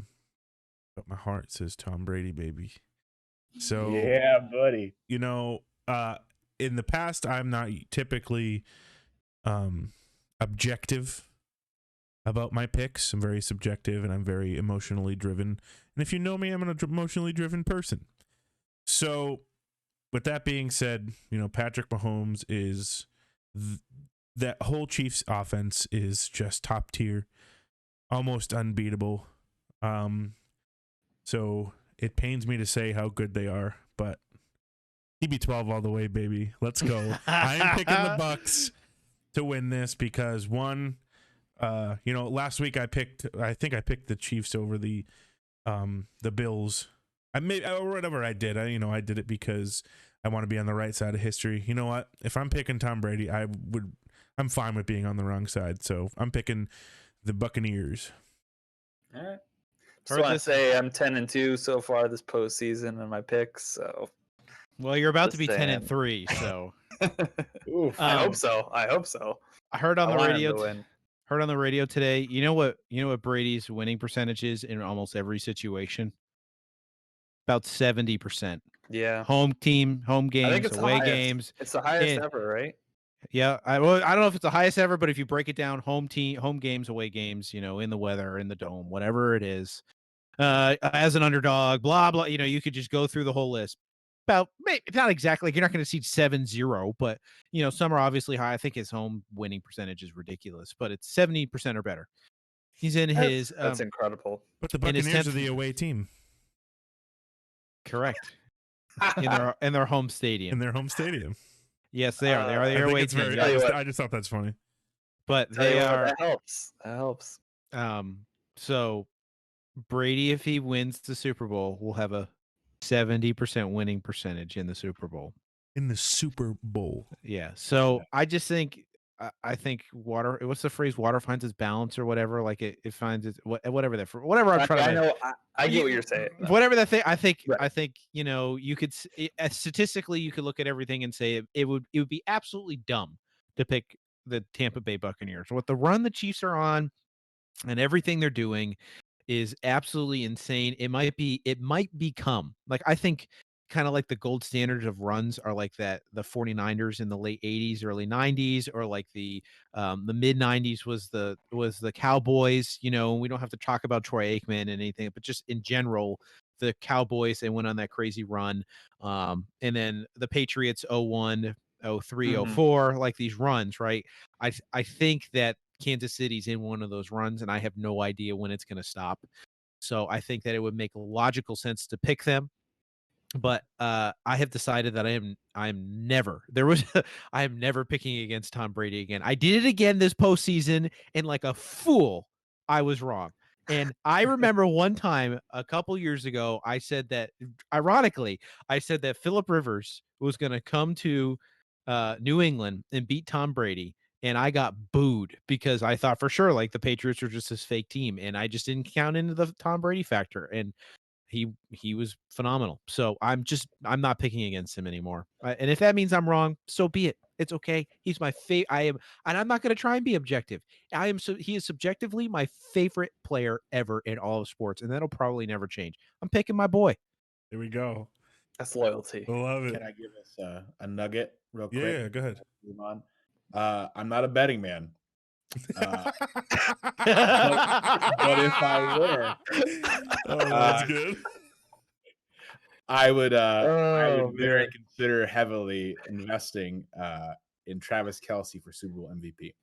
my heart says Tom Brady, baby. So Yeah, buddy. you know, in the past, I'm not typically objective about my picks. I'm very subjective and I'm very emotionally driven. And if you know me, I'm an emotionally driven person. So, with that being said, Patrick Mahomes is that whole Chiefs offense is just top tier, almost unbeatable. So it pains me to say how good they are, but TB12 all the way, baby. Let's go. I am picking the Bucks to win this because one, last week I think I picked the Chiefs over the Bills. Or whatever I did. I did it because I want to be on the right side of history. You know what? If I'm picking Tom Brady, I'm fine with being on the wrong side. So I'm picking the Buccaneers. all right. Just Heard want to this- say I'm 10-2 so far this postseason in my picks. So Well, you're about to Just be saying. 10-3, so Oof. I Um, hope so. I hope so. I heard on I the want him radio. to win. Heard on the radio today. You know what Brady's winning percentage is in almost every situation? About 70%. Yeah, Home team, home I think games, it's the away highest. games. It's the highest and- ever, right? Yeah, I don't know if it's the highest ever, but if you break it down, home games, away games, in the weather, in the dome, whatever it is, as an underdog, blah blah. You could just go through the whole list. About not exactly. Like you're not going to see 7-0, but some are obviously high. I think his home winning percentage is ridiculous, but it's 70% or better. He's in his That's incredible. But the And his Buccaneers are 10th the away team correct in their home stadium. in their home stadium. Yes, they are. They are I the I think away it's team. very. Tell you what. I just thought that's funny. But Tell you they what, are. that helps. That helps. So Brady, if he wins the Super Bowl, will have a 70% winning percentage in the Super Bowl. In the Super Bowl. Yeah. So I just think I think water. What's the phrase? Water finds its balance or whatever. Like it finds its whatever that whatever I'm trying to. I know. I get what you're saying. Whatever that thing. I think. Right. I think you could statistically you could look at everything and say it would be absolutely dumb to pick the Tampa Bay Buccaneers. What the run the Chiefs are on and everything they're doing is absolutely insane. It might become like I think kind of like the gold standards of runs are like that the 49ers in the late 80s, early 90s, or like the mid 90s was the Cowboys, and we don't have to talk about Troy Aikman and anything, but just in general, the Cowboys, they went on that crazy run. And then the Patriots 01, 03, 04, like these runs, right? I think that Kansas City's in one of those runs, and I have no idea when it's going to stop. So I think that it would make logical sense to pick them. But I have decided that I am never I am never picking against Tom Brady again. I did it again this postseason, and like a fool, I was wrong. And I remember one time a couple years ago, I said that, ironically, I said that Phillip Rivers was going to come to New England and beat Tom Brady. And I got booed because I thought for sure like the Patriots were just this fake team, and I just didn't count into the Tom Brady factor. And he was phenomenal. So I'm not picking against him anymore. And if that means I'm wrong, so be it. It's okay. He's my favorite. And I'm not going to try and be objective. He is subjectively my favorite player ever in all of sports, and that'll probably never change. I'm picking my boy. Here we go. That's loyalty. I love it. Can I give us a nugget real quick? Yeah, go ahead. Move on. I'm not a betting man. But if I were, oh, that's good. I would Oh, very man. consider heavily investing in Travis Kelce for Super Bowl MVP.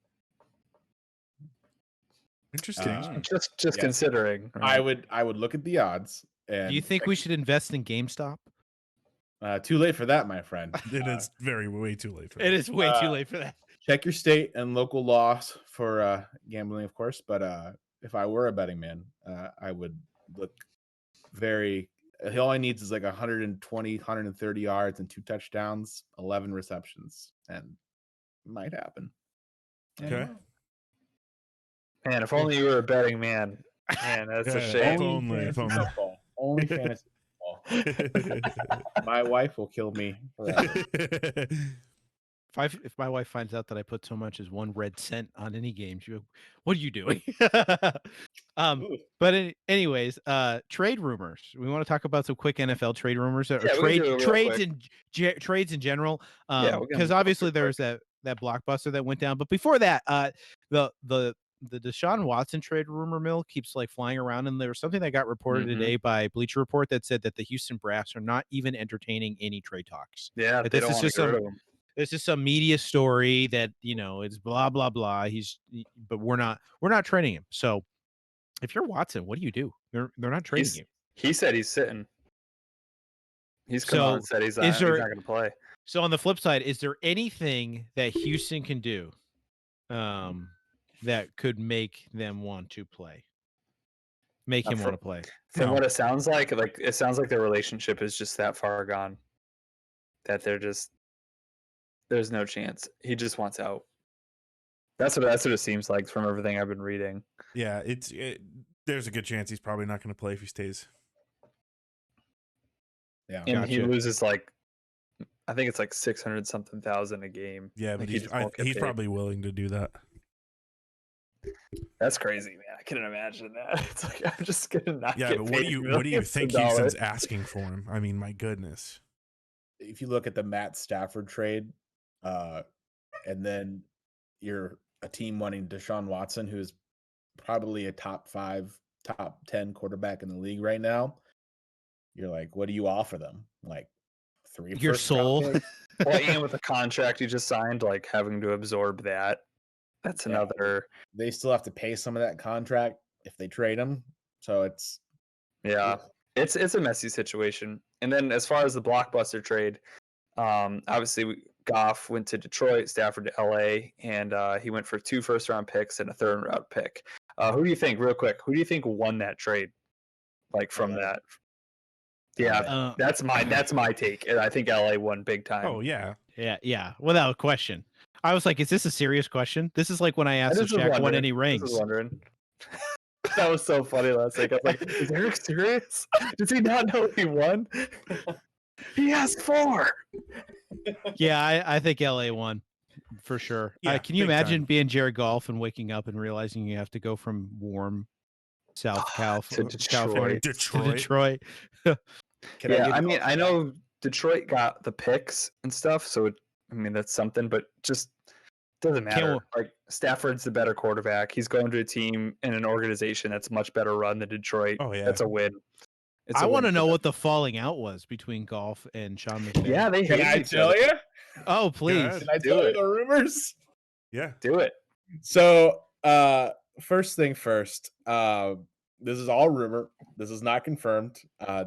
Interesting. Just yes. considering. I right? would look at the odds. And Do you think we should invest in GameStop? too late for that, my friend. It is way too late for It that. is way too late for that. Check your state and local laws for gambling, of course. But if I were a betting man, I would look very. He only needs is like 120, 130 yards and 2 touchdowns, 11 receptions, and it might happen. Okay. Man, if only you were a betting man. Man, that's a Yeah, shame. if only. Football. Only fantasy football. My wife will kill me forever. If my wife finds out that I put so much as 1 red cent on any game, she'll be, what are you doing? Ooh. But anyways, trade rumors. We want to talk about some quick NFL trade rumors or Yeah, we can do it real trades quick. and trades in general. Yeah, we're gonna Because go obviously through there's that blockbuster that went down. But before that, the Deshaun Watson trade rumor mill keeps like flying around, and there was something that got reported Mhm. today by Bleacher Report that said that the Houston Brass are not even entertaining any trade talks. Yeah, Like, they this don't is want to just get rid some of him. it's just some media story that it's blah blah blah. But we're not trading him. So if you're Watson, what do you do? They're not trading you. He said he's sitting. He's come out So and said he's is not there? going to play. So on the flip side, is there anything that Houston can do, that could make them want to play? Make him want to play? From No. what it sounds like it sounds like their relationship is just that far gone that there's no chance. He just wants out. That's what it seems like from everything I've been reading. Yeah, there's a good chance he's probably not going to play if he stays. Yeah. And he Gotcha. loses like, I think it's like 600 something thousand a game. Yeah, but Like, he's just won't get paid. probably willing to do that. That's crazy, man. I couldn't imagine that. It's like, I'm just gonna not Yeah, get but paid what do you millions of think dollars. Houston's asking for him? I mean, my goodness. If you look at the Matt Stafford trade, and then you're a team wanting Deshaun Watson, who's probably a top 5, top 10 quarterback in the league right now, you're like, what do you offer them? Like 3 Your first-round soul. picks? Well, and with the contract you just signed, like having to absorb that's Yeah. another. They still have to pay some of that contract if they trade him. So it's Yeah, ugh. it's a messy situation. And then as far as the blockbuster trade, obviously Goff went to Detroit, Stafford to LA, and he went for 2 first-round picks and a 3rd-round pick. Who do you think, real quick? Who do you think won that trade? Like from LA. that? Yeah, that's my take. And I think LA won big time. Oh yeah, Yeah, without question. I was like, is this a serious question? This is like when I asked if Shaq won any I was rings. wondering. That was so funny last week. I was like, is Eric serious? Does he not know he won? He has 4. Yeah, I think LA won for sure. Yeah, Can you big imagine time. being Jared Goff and waking up and realizing you have to go from warm South to California Detroit. to Detroit? Can Yeah, get I mean, those I back? know Detroit got the picks and stuff, so that's something, but just doesn't matter. Like, Stafford's the better quarterback. He's going to a team in an organization that's much better run than Detroit. Oh yeah, That's a win. I want to know what the falling out was between Goff and Sean McVay. Yeah, they Can hate I each tell other. you? Oh, please. ahead. Can I Do tell you it. the rumors? yeah. Do it. So, first thing first, this is all rumor. This is not confirmed.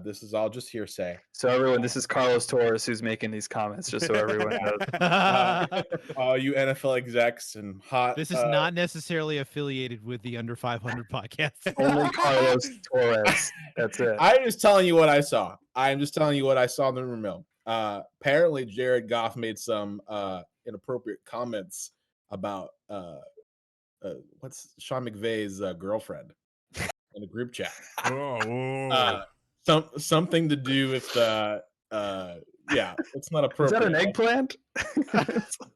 This is all just hearsay. So everyone, this is Carlos Torres who's making these comments, just so everyone knows. All you NFL execs and hot. This is not necessarily affiliated with the Under 500 podcast. Only Carlos Torres. That's it. I'm just telling you what I saw. I'm just telling you what I saw in the rumor mill. Apparently, Jared Goff made some inappropriate comments about what's Sean McVay's girlfriend in the group chat. Oh, Something to do with yeah, it's not Is appropriate. that an eggplant?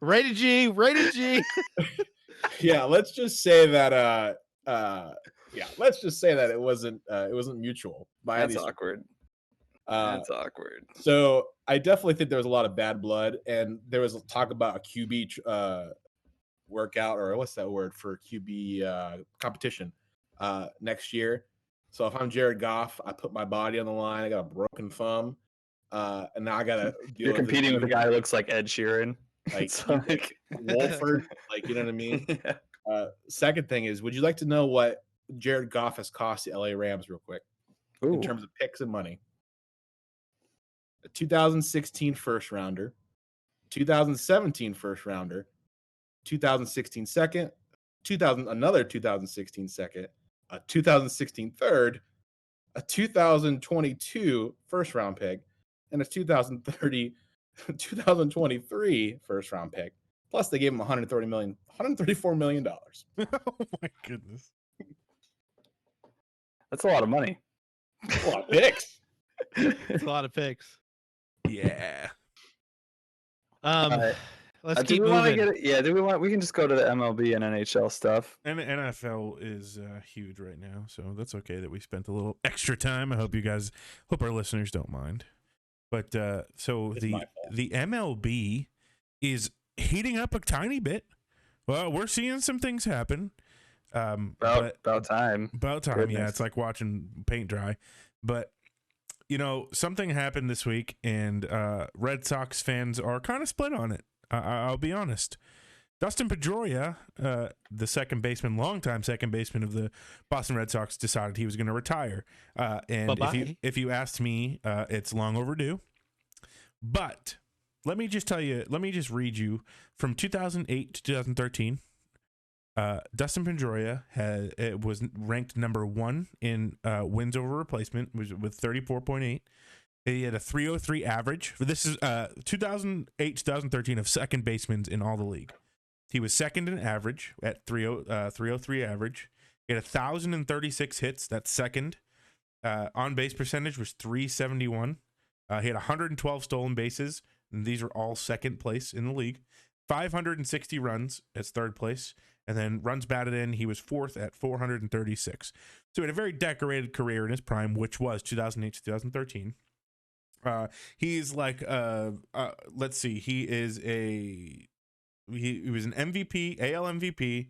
Rated G. Yeah, let's just say that let's just say that it wasn't mutual by That's any stretch. awkward. Uh, That's awkward. So I definitely think there was a lot of bad blood, and there was talk about a QB workout, or what's that word for QB competition next year. So if I'm Jared Goff, I put my body on the line. I got a broken thumb, and now I gotta. You're competing with a guy who looks like Ed Sheeran. like It's like Wolford, like, you know what I mean. Yeah. Second thing is, would you like to know what Jared Goff has cost the LA Rams, real quick, in Ooh. terms of picks and money? A 2016 first rounder, 2017 first rounder, 2016 second, another 2016 second, a 2016 third, a 2022 first round pick, and a 2023 first round pick. Plus, they gave him $134 million. oh my goodness. That's a lot of money. A lot of picks. It's a lot of picks. Yeah. Let's do keep we want to moving. get it? Yeah, do we want? We can just go to the MLB and NHL stuff. And NFL is huge right now, so that's okay that we spent a little extra time. I hope our listeners don't mind. But so It's my fault. the MLB is heating up a tiny bit. Well, we're seeing some things happen. About time. About time, Goodness. yeah. It's like watching paint dry. But, something happened this week, and Red Sox fans are kind of split on it. I'll be honest. Dustin Pedroia, the longtime second baseman of the Boston Red Sox, decided he was going to retire. And Bye-bye. if you asked me, it's long overdue. But let me just read you from 2008 to 2013. Dustin Pedroia was ranked number 1 in wins over replacement with 34.8. He had a 303 average. This is 2008-2013 of second basemen in all the league. He was second in average at 303 average. He had 1,036 hits. That's second. On base percentage was 371. He had 112 stolen bases. And these are all second place in the league. 560 runs as third place. And then runs batted in, he was fourth at 436. So he had a very decorated career in his prime, which was 2008 to 2013. He's like, let's see, he was an MVP, AL MVP,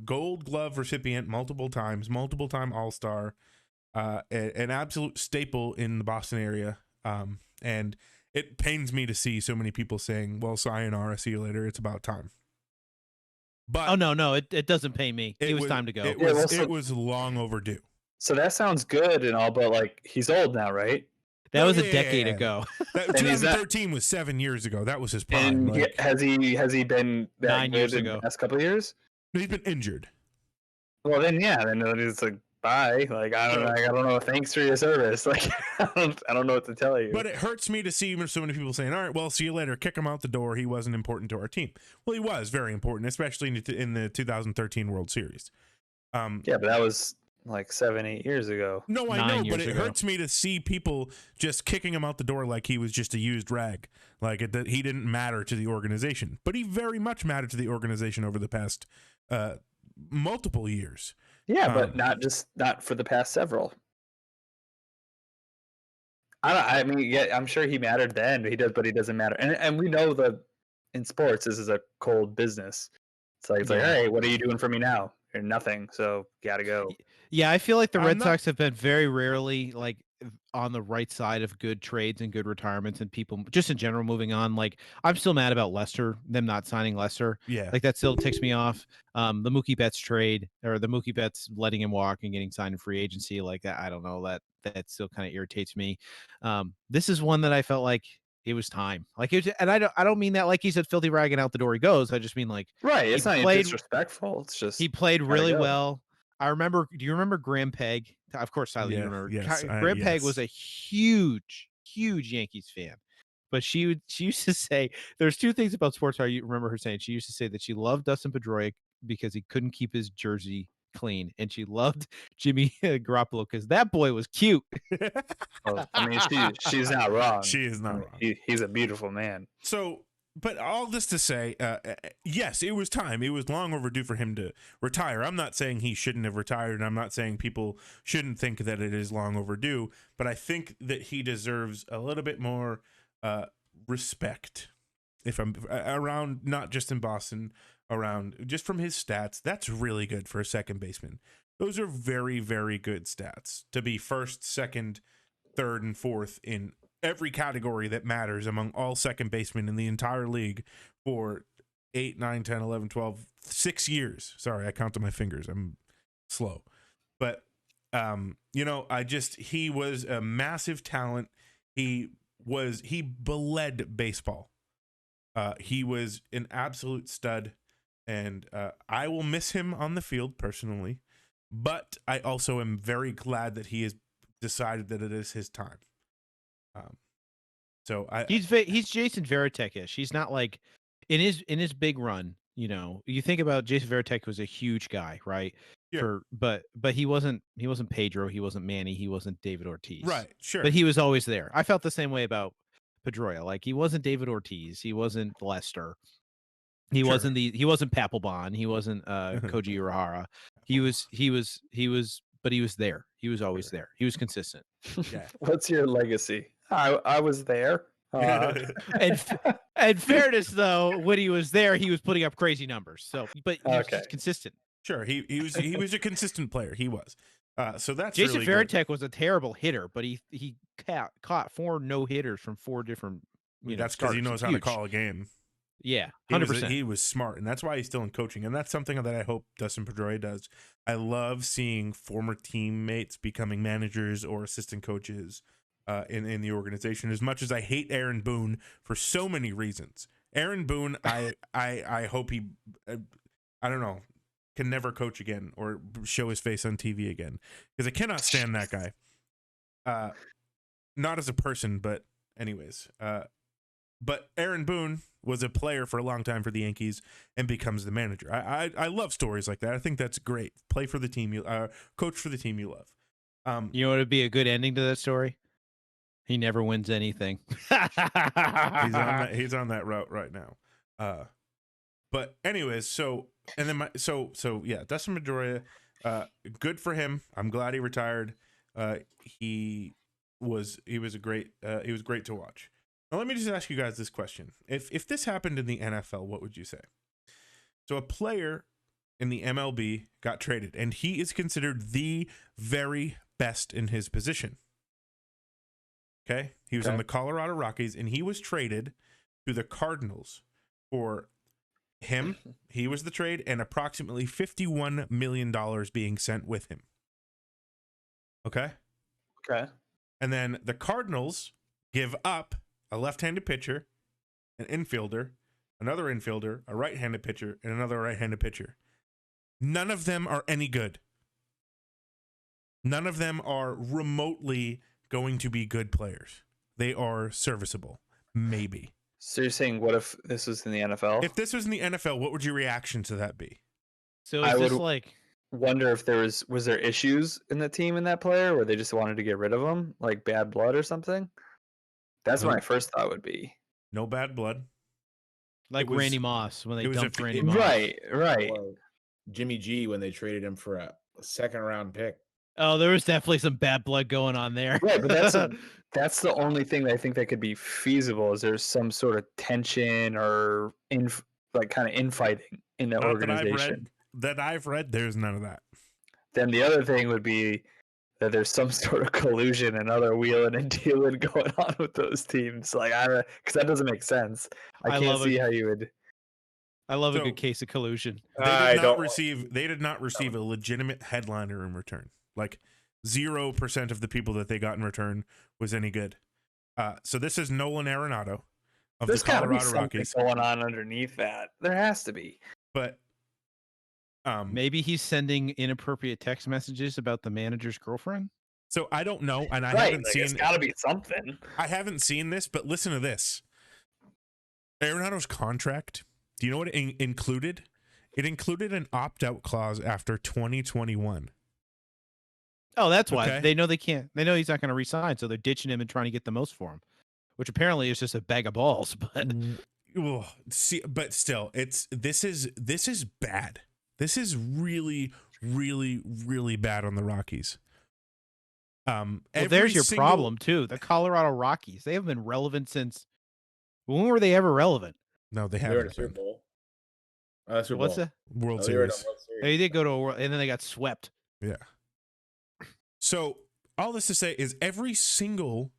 gold glove recipient multiple time All-Star, an absolute staple in the Boston area. And it pains me to see so many people saying, well, sayonara, see you later, it's about time. But no, it doesn't pay me. It was time to go. It was long overdue. So that sounds good and all, but like he's old now, right? That was a decade ago. That, 2013 was 7 years ago. That was his prime. And has he been that 9 years good in ago. the past couple of years? He's been injured. Well, then it's like bye. Like I don't know. Thanks for your service. Like I don't know what to tell you. But it hurts me to see so many people saying, "All right, well, see you later." Kick him out the door. He wasn't important to our team. Well, he was very important, especially in the 2013 World Series. Yeah, but that was like 7-8 years ago. No, I 9 know, years but it ago. hurts me to see people just kicking him out the door like he was just a used rag, like that he didn't matter to the organization. But he very much mattered to the organization over the past multiple years. Yeah, but not for the past several. I mean, yeah, I'm sure he mattered then, but he doesn't matter. And we know that in sports, this is a cold business. It's like, hey, what are you doing for me now? You're nothing, so gotta go. Yeah, I feel like the Red not- Sox have been very rarely like on the right side of good trades and good retirements and people just in general moving on. Like I'm still mad about Lester, them not signing Lester. Yeah. Like that still ticks me off. The Mookie Betts trade or the Mookie Betts letting him walk and getting signed in free agency like that. I don't know, that still kind of irritates me. This is one that I felt like it was time. Like it was, and I don't mean that like he said filthy rag and out the door he goes. I just mean like Right. It's not played- disrespectful. It's just he played really go. well. I remember. Do you remember Graham Pegg? Of course, Tyler, you Yeah, remember. yes, Graham Pegg yes. was a huge Yankees fan, but she used to say there's two things about sports. You remember her saying she used to say that she loved Dustin Pedroia because he couldn't keep his jersey clean, and she loved Jimmy Garoppolo because that boy was cute. Well, I mean, she's not wrong. She is not I mean, wrong. He's a beautiful man. So, but all this to say, yes, it was time. It was long overdue for him to retire. I'm not saying he shouldn't have retired, and I'm not saying people shouldn't think that it is long overdue, but I think that he deserves a little bit more respect. If I'm around, not just in Boston, around just from his stats, that's really good for a second baseman. Those are very, very good stats to be first, second, third, and fourth in every category that matters among all second basemen in the entire league for 8, 9, 10, 11, 12, 6 years. Sorry, I counted my fingers. I'm slow. But, he was a massive talent. He bled baseball. He was an absolute stud, and I will miss him on the field personally, but I also am very glad that he has decided that it is his time. He's Jason Varitek-ish. He's not like in his big run. You know, you think about Jason Varitek was a huge guy, right? for but he wasn't Pedro, he wasn't Manny, he wasn't David Ortiz. Right, sure. But he was always there. I felt the same way about Pedroia. Like he wasn't David Ortiz, he wasn't Lester. He Sure. wasn't Papelbon, he wasn't Koji Urahara. He was but he was there. He was always there. He was consistent. Yeah. What's your legacy? I was there. And fairness though, when he was there, he was putting up crazy numbers. So, but he was just consistent. Sure, he was a consistent player. He was. So that's Jason really good. Varitek was a terrible hitter, but he caught 4 no-hitters from 4 different. That's because he knows how to call a game. Yeah, 100%. He was smart, and that's why he's still in coaching. And that's something that I hope Dustin Pedroia does. I love seeing former teammates becoming managers or assistant coaches in the organization. As much as I hate Aaron Boone for so many reasons, Aaron Boone, I hope he, I don't know, can never coach again or show his face on TV again, because I cannot stand that guy. Not as a person, but anyways. But Aaron Boone was a player for a long time for the Yankees and becomes the manager. I love stories like that. I think that's great. Play for the team you coach for the team you love. You know what would be a good ending to that story? He never wins anything. He's on that route right now. But anyways, so yeah, Dustin Pedroia, good for him. I'm glad he retired. He was great to watch. Now let me just ask you guys this question. If this happened in the NFL, what would you say? So a player in the MLB got traded, and he is considered the very best in his position. Okay? He was on the Colorado Rockies, and he was traded to the Cardinals for him. He was the trade, and approximately $51 million being sent with him. Okay? Okay. And then the Cardinals give up a left-handed pitcher, an infielder, another infielder, a right-handed pitcher, and another right-handed pitcher. None of them are any good. None of them are remotely going to be good players. They are serviceable, maybe. So you're saying, what if this was in the NFL? If this was in the NFL, what would your reaction to that be? So is this like, wonder if was there issues in the team in that player where they just wanted to get rid of him, like bad blood or something? That's what my first thought would be. No bad blood. Like Randy Moss when they dumped Randy Moss. Right. Or Jimmy G when they traded him for a second-round pick. Oh, there was definitely some bad blood going on there. Right, but that's the only thing that I think that could be feasible. Is there's some sort of tension or kind of infighting in the organization? That I've read, there's none of that. Then the other thing would be that there's some sort of collusion and other wheeling and dealing going on with those teams. Like, because that doesn't make sense. I can't see how you would. I love a good case of collusion. They did not receive a legitimate headliner in return. Like 0% of the people that they got in return was any good. So this is Nolan Arenado of the Colorado Rockies. Going on underneath that, there has to be. But maybe he's sending inappropriate text messages about the manager's girlfriend. So I don't know, and I haven't seen. It's got to be something. I haven't seen this, but listen to this. Arenado's contract. Do you know what it included? It included an opt-out clause after 2021. Oh, that's why they know they can't. They know he's not going to resign, so they're ditching him and trying to get the most for him, which apparently is just a bag of balls. But but still, this is bad. This is really, really, really bad on the Rockies. There's your problem too. The Colorado Rockies. They haven't been relevant since. When were they ever relevant? No, they They were in a haven't. Super Bowl. Super What's Bowl. that? World Series. They did go to a world, and then they got swept. Yeah. So all this to say is every single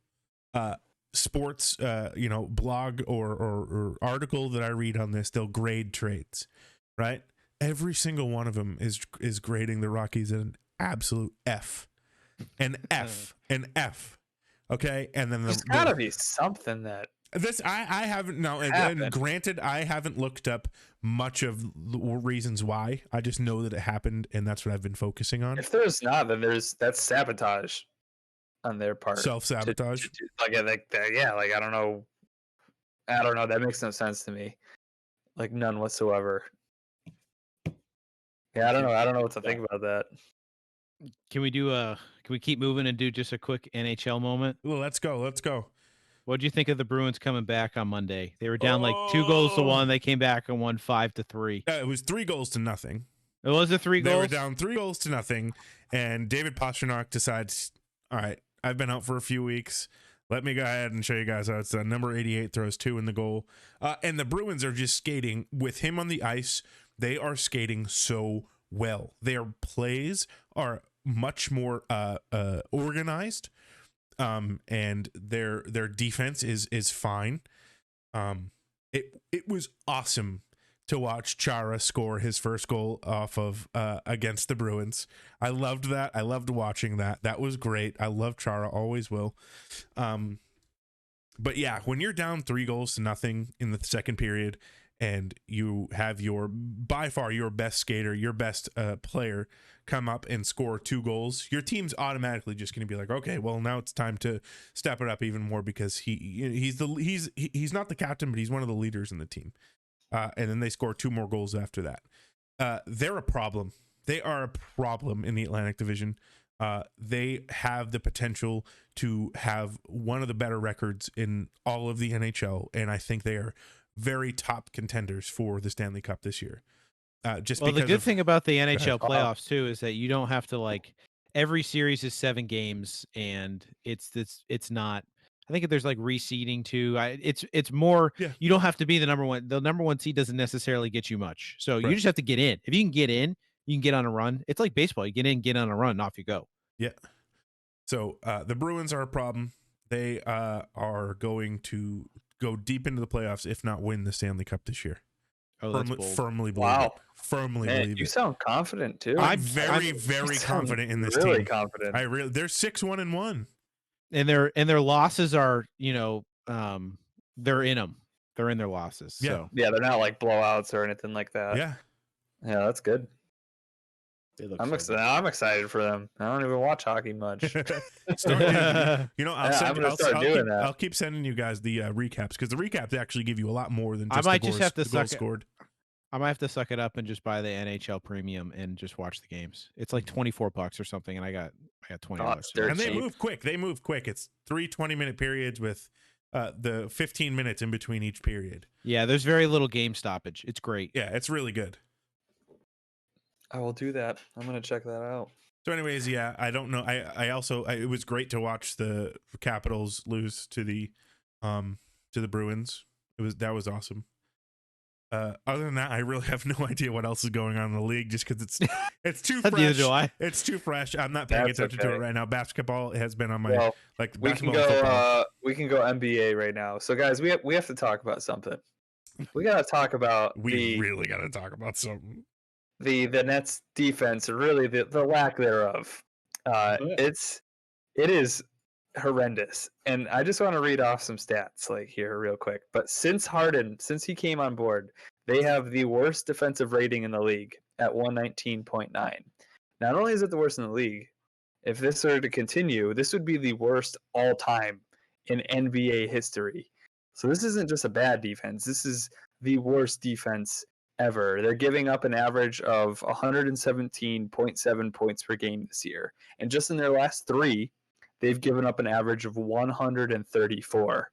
sports blog or article that I read on this, they'll grade trades, right? Every single one of them is grading the Rockies an absolute F, an F, an F. Okay, and then there's got to be something that this I haven't now. And granted, I haven't looked up much of the reasons why. I just know that it happened, and that's what I've been focusing on. If there's not, then that's sabotage on their part. Self-sabotage. Like I don't know. That makes no sense to me. Like none whatsoever. Yeah, I don't know. I don't know what to think about that. Can we keep moving and do just a quick NHL moment? Well, let's go. What do you think of the Bruins coming back on Monday? They were down like 2-1. They came back and won 5-3. It was 3-0. It was a 3 They goals. were down 3-0, and David Pastrnak decides, all right, I've been out for a few weeks. Let me go ahead and show you guys how it's done. Number 88 throws 2 in the goal. And the Bruins are just skating with him on the ice. They are skating so well. Their plays are much more organized, and their defense is fine. It was awesome to watch Chara score his first goal off of against the Bruins. I loved that. I loved watching that. That was great. I love Chara, always will. But yeah, when you're down 3-0 in the second period, and you have by far your best skater, your best player come up and score 2 goals, your team's automatically just going to be like, okay, well, now it's time to step it up even more, because he's not the captain, but he's one of the leaders in the team. And then they score 2 more goals after that. They're a problem. They are a problem in the Atlantic Division. They have the potential to have one of the better records in all of the NHL, and I think they are very top contenders for the Stanley Cup this year. The good thing about the NHL playoffs too is that you don't have to every series is 7 games, and it's not. I think there's reseeding too. It's more. Yeah. You don't have to be the number one. The number 1 seed doesn't necessarily get you much. So you just have to get in. If you can get in, you can get on a run. It's like baseball. You get in, get on a run, and off you go. Yeah. So the Bruins are a problem. They are going to go deep into the playoffs, if not win the Stanley Cup this year. Oh, that's bold. Firmly believe it. Firmly believe it. You sound confident too. I'm very confident in this team. Really confident. They're 6-1-1. And their losses are, they're in them. They're in their losses. Yeah. So. Yeah, they're not like blowouts or anything like that. Yeah. Yeah, that's good. I'm excited for them. I don't even watch hockey much. I'll keep sending you guys the recaps, because the recaps actually give you a lot more than just the goals scored. I might have to suck it up and just buy the NHL premium and just watch the games. It's like $24 or something, and I got $20. And they move quick. It's 3 20-minute periods with the 15 minutes in between each period. Yeah, there's very little game stoppage. It's great. Yeah, it's really good. I will do that. I'm gonna check that out. So, anyways, yeah, I don't know. It was great to watch the Capitals lose to the Bruins. That was awesome. Other than that, I really have no idea what else is going on in the league, just because it's too fresh. Neither do I. It's too fresh. I'm not paying attention to it right now. Basketball has been on my we can go NBA right now. So, guys, we have to talk about something. We gotta talk about. We really gotta talk about something. The Nets defense, or really the lack thereof. It is horrendous. And I just want to read off some stats here real quick. But since he came on board, they have the worst defensive rating in the league at 119.9. Not only is it the worst in the league, if this were to continue, this would be the worst all time in NBA history. So this isn't just a bad defense. This is the worst defense ever. They're giving up an average of 117.7 points per game this year. And just in their last 3, they've given up an average of 134,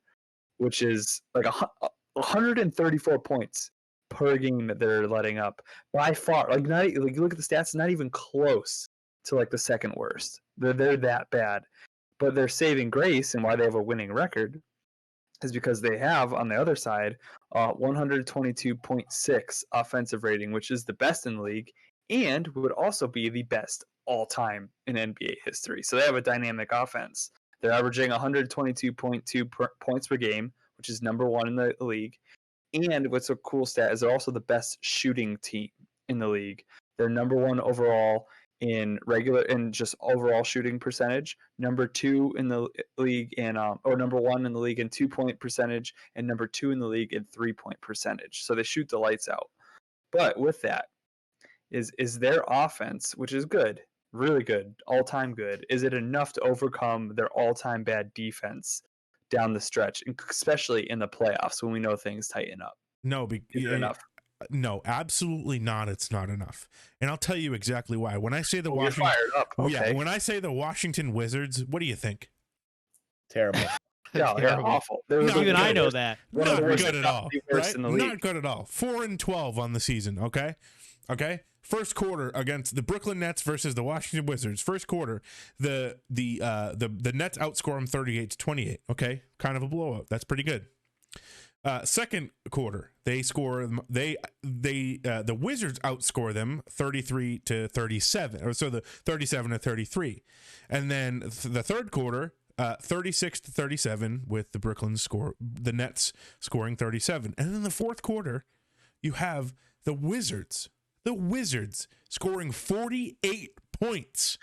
which is 134 points per game that they're letting up. By far, you look at the stats, not even close to the second worst. They're that bad. But their saving grace, and why they have a winning record, is because they have, on the other side, 122.6 offensive rating, which is the best in the league, and would also be the best all time in NBA history. So they have a dynamic offense. They're averaging 122.2 points per game, which is number 1 in the league. And what's a cool stat is they're also the best shooting team in the league. They're number 1 overall in just overall shooting percentage, number 2 in the league number 1 in the league in 2-point percentage, and number 2 in the league in 3-point percentage. So they shoot the lights out. But with that is their offense, which is good, really good, all-time good, is it enough to overcome their all-time bad defense down the stretch, especially in the playoffs when we know things tighten up? No, enough? No, absolutely not. It's not enough. And I'll tell you exactly why. When I say the You're fired up. Okay. Yeah, when I say the Washington Wizards, what do you think? Terrible. Yeah, they're Terrible. awful. They're Not Even I good. know that. One of Not the worst, good if at not all. the worst Right? in the league. Not good at all. 4-12 on the season. Okay. First quarter against the Brooklyn Nets versus the Washington Wizards. First quarter, the Nets outscore them 38-28. Okay, kind of a blowout. That's pretty good. Second quarter, the Wizards outscore them 33-37, or so the 37-33, and then the third quarter, 36-37 with the Nets scoring 37, and then the fourth quarter, you have the Wizards scoring 48 points.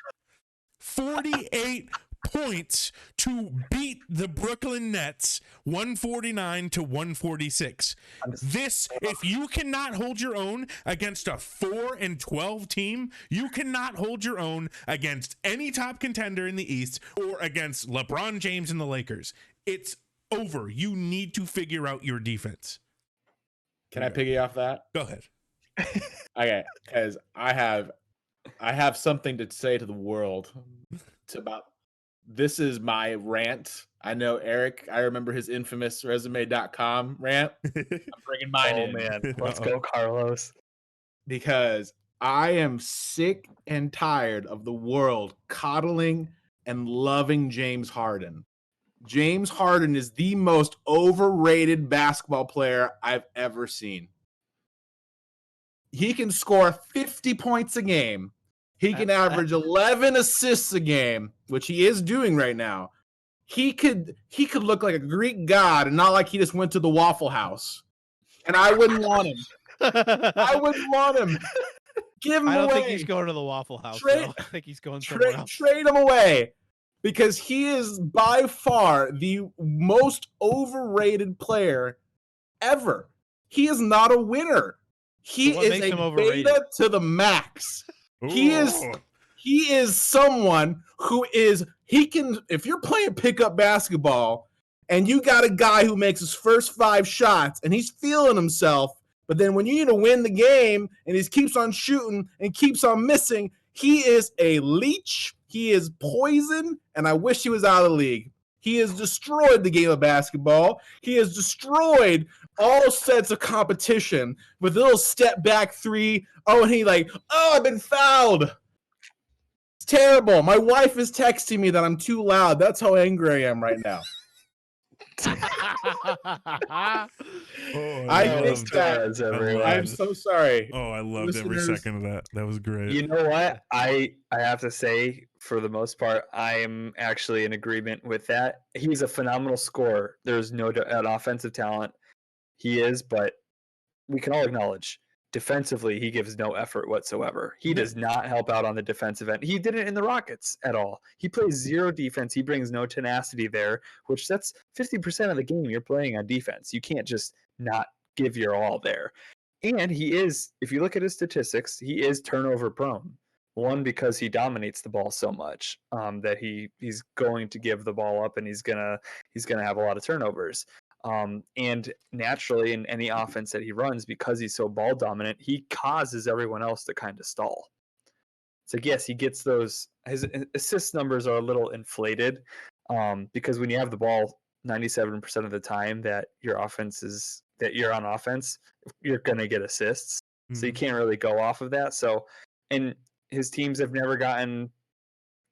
48 points to beat the Brooklyn Nets 149-146. This, if you cannot hold your own against a 4-12 team, you cannot hold your own against any top contender in the East or against LeBron James and the Lakers. It's over. You need to figure out your defense. Can I piggy off that? Go ahead. Okay, because I have something to say to the world. It's about this is my rant. I know Eric. I remember his infamous resume.com rant. I'm bringing mine in. Man, let's go, Carlos. Because I am sick and tired of the world coddling and loving James Harden. James Harden is the most overrated basketball player I've ever seen. He can score 50 points a game. He can average 11 assists a game, which he is doing right now. He could look like a Greek god and not like he just went to the Waffle House. And I wouldn't want him. I wouldn't want him. Give him away. I don't think he's going to the Waffle House. I think he's going somewhere else. Trade him away. Because he is by far the most overrated player ever. He is not a winner. He is a beta to the max. He is someone who is, if you're playing pickup basketball and you got a guy who makes his first 5 shots and he's feeling himself, but then when you need to win the game and he keeps on shooting and keeps on missing, he is a leech. He is poison, and I wish he was out of the league. He has destroyed the game of basketball. He has destroyed all sets of competition with a little step back 3. Oh, and I've been fouled. It's terrible. My wife is texting me that I'm too loud. That's how angry I am right now. I missed that. I'm so sorry. Oh, I loved every second of that. That was great. You know what? I have to say, for the most part, I am actually in agreement with that. He's a phenomenal scorer. There's no an offensive talent. He is, but we can all acknowledge defensively, he gives no effort whatsoever. He does not help out on the defensive end. He didn't in the Rockets at all. He plays zero defense. He brings no tenacity there, which that's 50% of the game you're playing on defense. You can't just not give your all there. And he is, if you look at his statistics, he is turnover prone. One, because he dominates the ball so much that he's going to give the ball up and he's gonna have a lot of turnovers. And naturally, in any offense that he runs, because he's so ball dominant, he causes everyone else to kind of stall. So yes, he gets those. His assist numbers are a little inflated because when you have the ball 97% of the time that you're on offense, you're gonna get assists. Mm-hmm. So you can't really go off of that. So, and his teams have never gotten,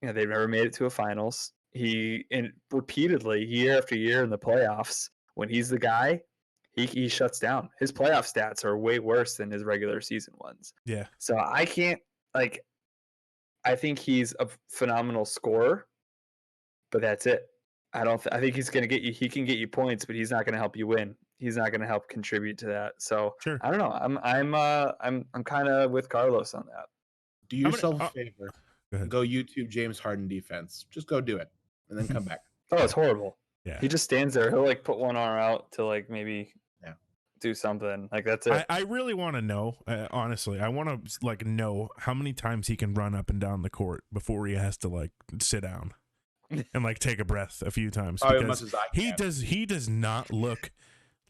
they've never made it to a finals. And repeatedly, year after year in the playoffs, when he's the guy, he shuts down. His playoff stats are way worse than his regular season ones. Yeah. So I can't, I think he's a phenomenal scorer, but that's it. I think he's going to he can get you points, but he's not going to help you win. He's not going to help contribute to that. So sure. I don't know. I'm kind of with Carlos on that. Do yourself a favor. Go YouTube James Harden defense. Just go do it and then come back. Oh, it's horrible. Yeah. He just stands there. He'll put one arm out to maybe do something. That's it. I really want to know, honestly, I want to know how many times he can run up and down the court before he has to sit down and take a breath a few times. As much as I can. He does not look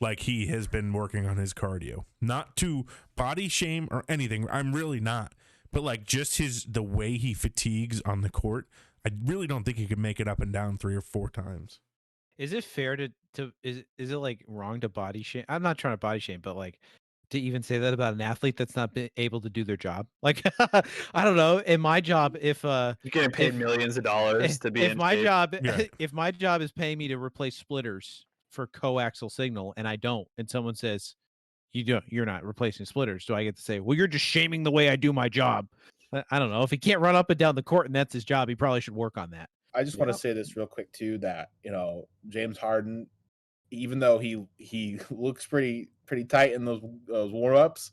like he has been working on his cardio. Not to body shame or anything. I'm really not. But like just the way he fatigues on the court, I really don't think he could make it up and down 3 or 4 times. Is it fair to is it like wrong to body shame? I'm not trying to body shame, but like to even say that about an athlete that's not able to do their job. Like I don't know. In my job, if You're getting paid millions of dollars to be if in my shape. job Yeah. if my job is paying me to replace splitters for coaxial signal and I don't, and someone says you're not replacing splitters, do I get to say, well, you're just shaming the way I do my job? I don't know. If he can't run up and down the court and that's his job, he probably should work on that. I just want to say this real quick too, that James Harden, even though he looks pretty tight in those warm-ups,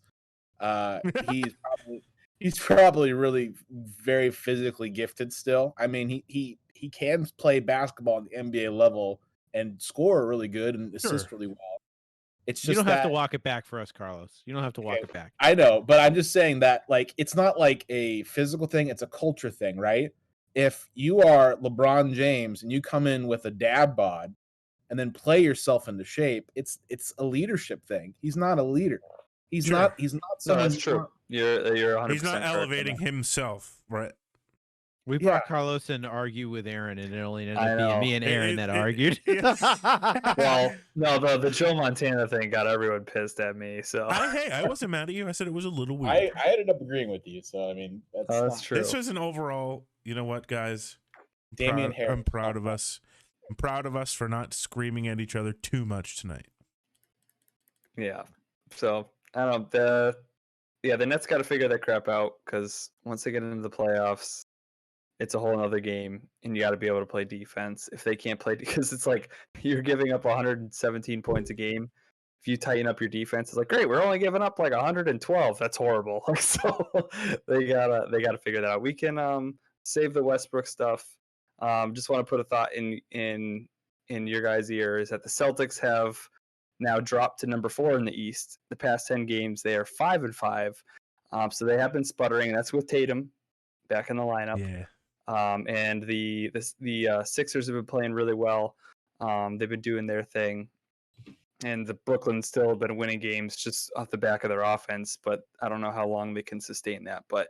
he's probably really very physically gifted still. I mean, he can play basketball at the NBA level and score really good and assist really well. It's just you don't have to that- walk it back for us, Carlos. You don't have to walk it back. I know, but I'm just saying that like it's not like a physical thing, it's a culture thing, right? If you are LeBron James and you come in with a dad bod and then play yourself into shape, it's a leadership thing. He's not a leader. He's not No, someone. that's true. You're 100%. He's not correct on elevating that. himself, right? We brought Carlos in to argue with Aaron, and it only ended I up being know. me and Aaron that argued. Well, no, the Joe Montana thing got everyone pissed at me. So I wasn't mad at you. I said it was a little weird. I ended up agreeing with you. So I mean, that's true. This was an overall. You know what, guys? Damian Harris. I'm proud of us. I'm proud of us for not screaming at each other too much tonight. Yeah. So I don't know. The Nets got to figure that crap out because once they get into the playoffs, it's a whole other game, and you got to be able to play defense. If they can't play, because it's like you're giving up 117 points a game. If you tighten up your defense, it's like great. We're only giving up like 112. That's horrible. So they gotta figure that out. We can save the Westbrook stuff. Just want to put a thought in your guys' ears that the Celtics have now dropped to number 4 in the East. The past 10 games, they are 5-5. So they have been sputtering. That's with Tatum back in the lineup. Yeah. And the Sixers have been playing really well. They've been doing their thing. And the Brooklyn still have been winning games just off the back of their offense, but I don't know how long they can sustain that. But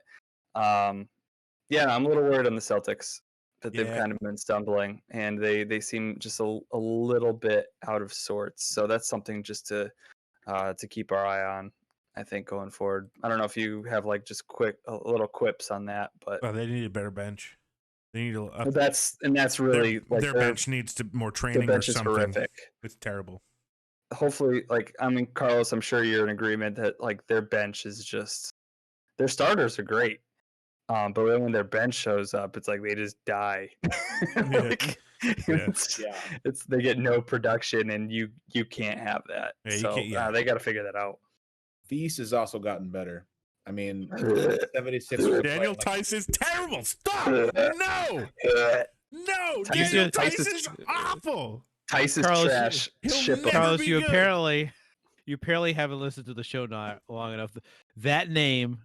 I'm a little worried on the Celtics that they've kind of been stumbling, and they seem just a little bit out of sorts. So that's something just to keep our eye on, I think, going forward. I don't know if you have like just little quips on that, but they need a better bench. They need to. That's really like their bench needs more training or something. Horrific. It's terrible. Hopefully, Carlos, I'm sure you're in agreement that like their bench is just their starters are great. But when their bench shows up, it's like they just die. It's they get no production, and you can't have that. Yeah, they got to figure that out. The East has also gotten better. I mean, 76. Daniel Tice is terrible. Stop! No, Daniel Tice is awful. Tice is trash. Carlos, you apparently haven't listened to the show not long enough. That name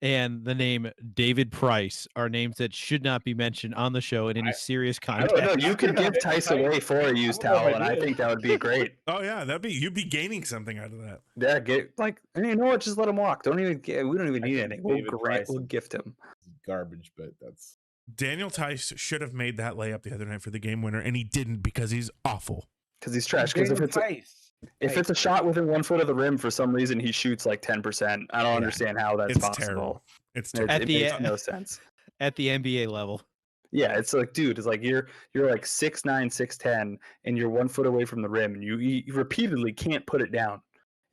and the name David Price are names that should not be mentioned on the show in any serious context. I don't know. You could give Tice away for a used towel, and I think that would be great. Oh yeah, you'd be gaining something out of that. Yeah, you know what? Just let him walk. We don't even need anything. We'll gift him. Garbage, but that's. Daniel Tice should have made that layup the other night for the game winner, and he didn't because he's awful. Because he's trash. Because if it's a shot within 1 foot of the rim, for some reason he shoots like 10%. I don't understand how that's possible. Terrible. It's terrible. It makes no sense. At the NBA level. Yeah, it's like, dude, it's like you're like 6'9", 6'10", and you're 1 foot away from the rim, and you repeatedly can't put it down.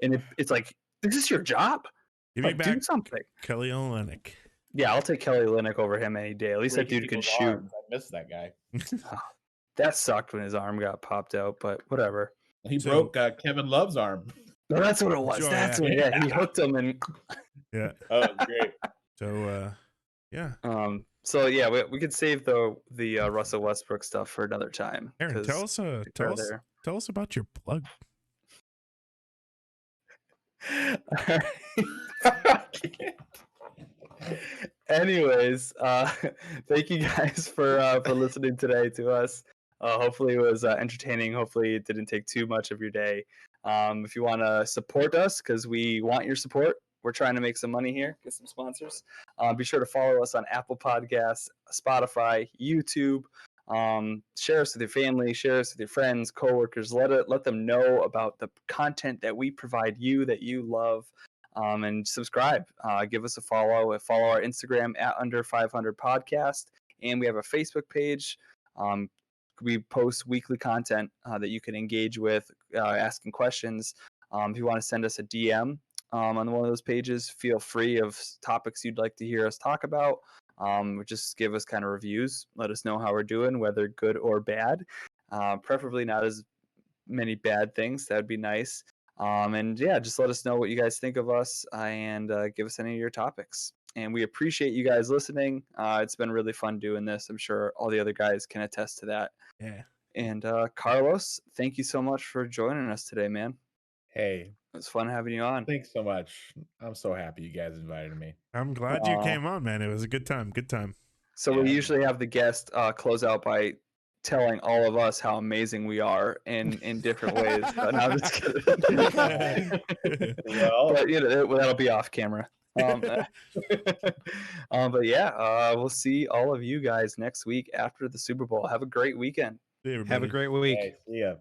And it's like, this is your job. Do something. Kelly Olynyk. Yeah, I'll take Kelly Olynyk over him any day. At least that dude can shoot. Arms. I miss that guy. That sucked when his arm got popped out, but whatever. He broke Kevin Love's arm. No, that's what it was. He hooked him and. Yeah. Oh, great. So, yeah. So yeah, we could save the Russell Westbrook stuff for another time. Aaron, tell us about your plug. Anyways, thank you guys for listening today to us. Hopefully it was entertaining. Hopefully it didn't take too much of your day. If you want to support us, because we want your support, we're trying to make some money here, get some sponsors. Be sure to follow us on Apple Podcasts, Spotify, YouTube. Share us with your family, share us with your friends, coworkers. Let them know about the content that we provide you that you love. And subscribe. Give us a follow. Follow our Instagram at Under.500 Podcast, and we have a Facebook page. We post weekly content that you can engage with, asking questions. If you want to send us a DM on one of those pages, feel free of topics you'd like to hear us talk about. Just give us kind of reviews. Let us know how we're doing, whether good or bad. Preferably not as many bad things. That'd be nice. And yeah, just let us know what you guys think of us, and give us any of your topics. And we appreciate you guys listening. It's been really fun doing this. I'm sure all the other guys can attest to that. Yeah. And Carlos, thank you so much for joining us today, man. Hey, It was fun having you on. thanks so much. I'm so happy you guys invited me. I'm glad you came on, man. It was a good time. Good time. So Yeah. we usually have the guest close out by telling all of us how amazing we are in different ways. But no, I'm just kidding. Well, But that'll be off camera. But yeah, we'll see all of you guys next week after the Super Bowl. Have a great weekend. See you, Have a everybody. great week. hey, see ya.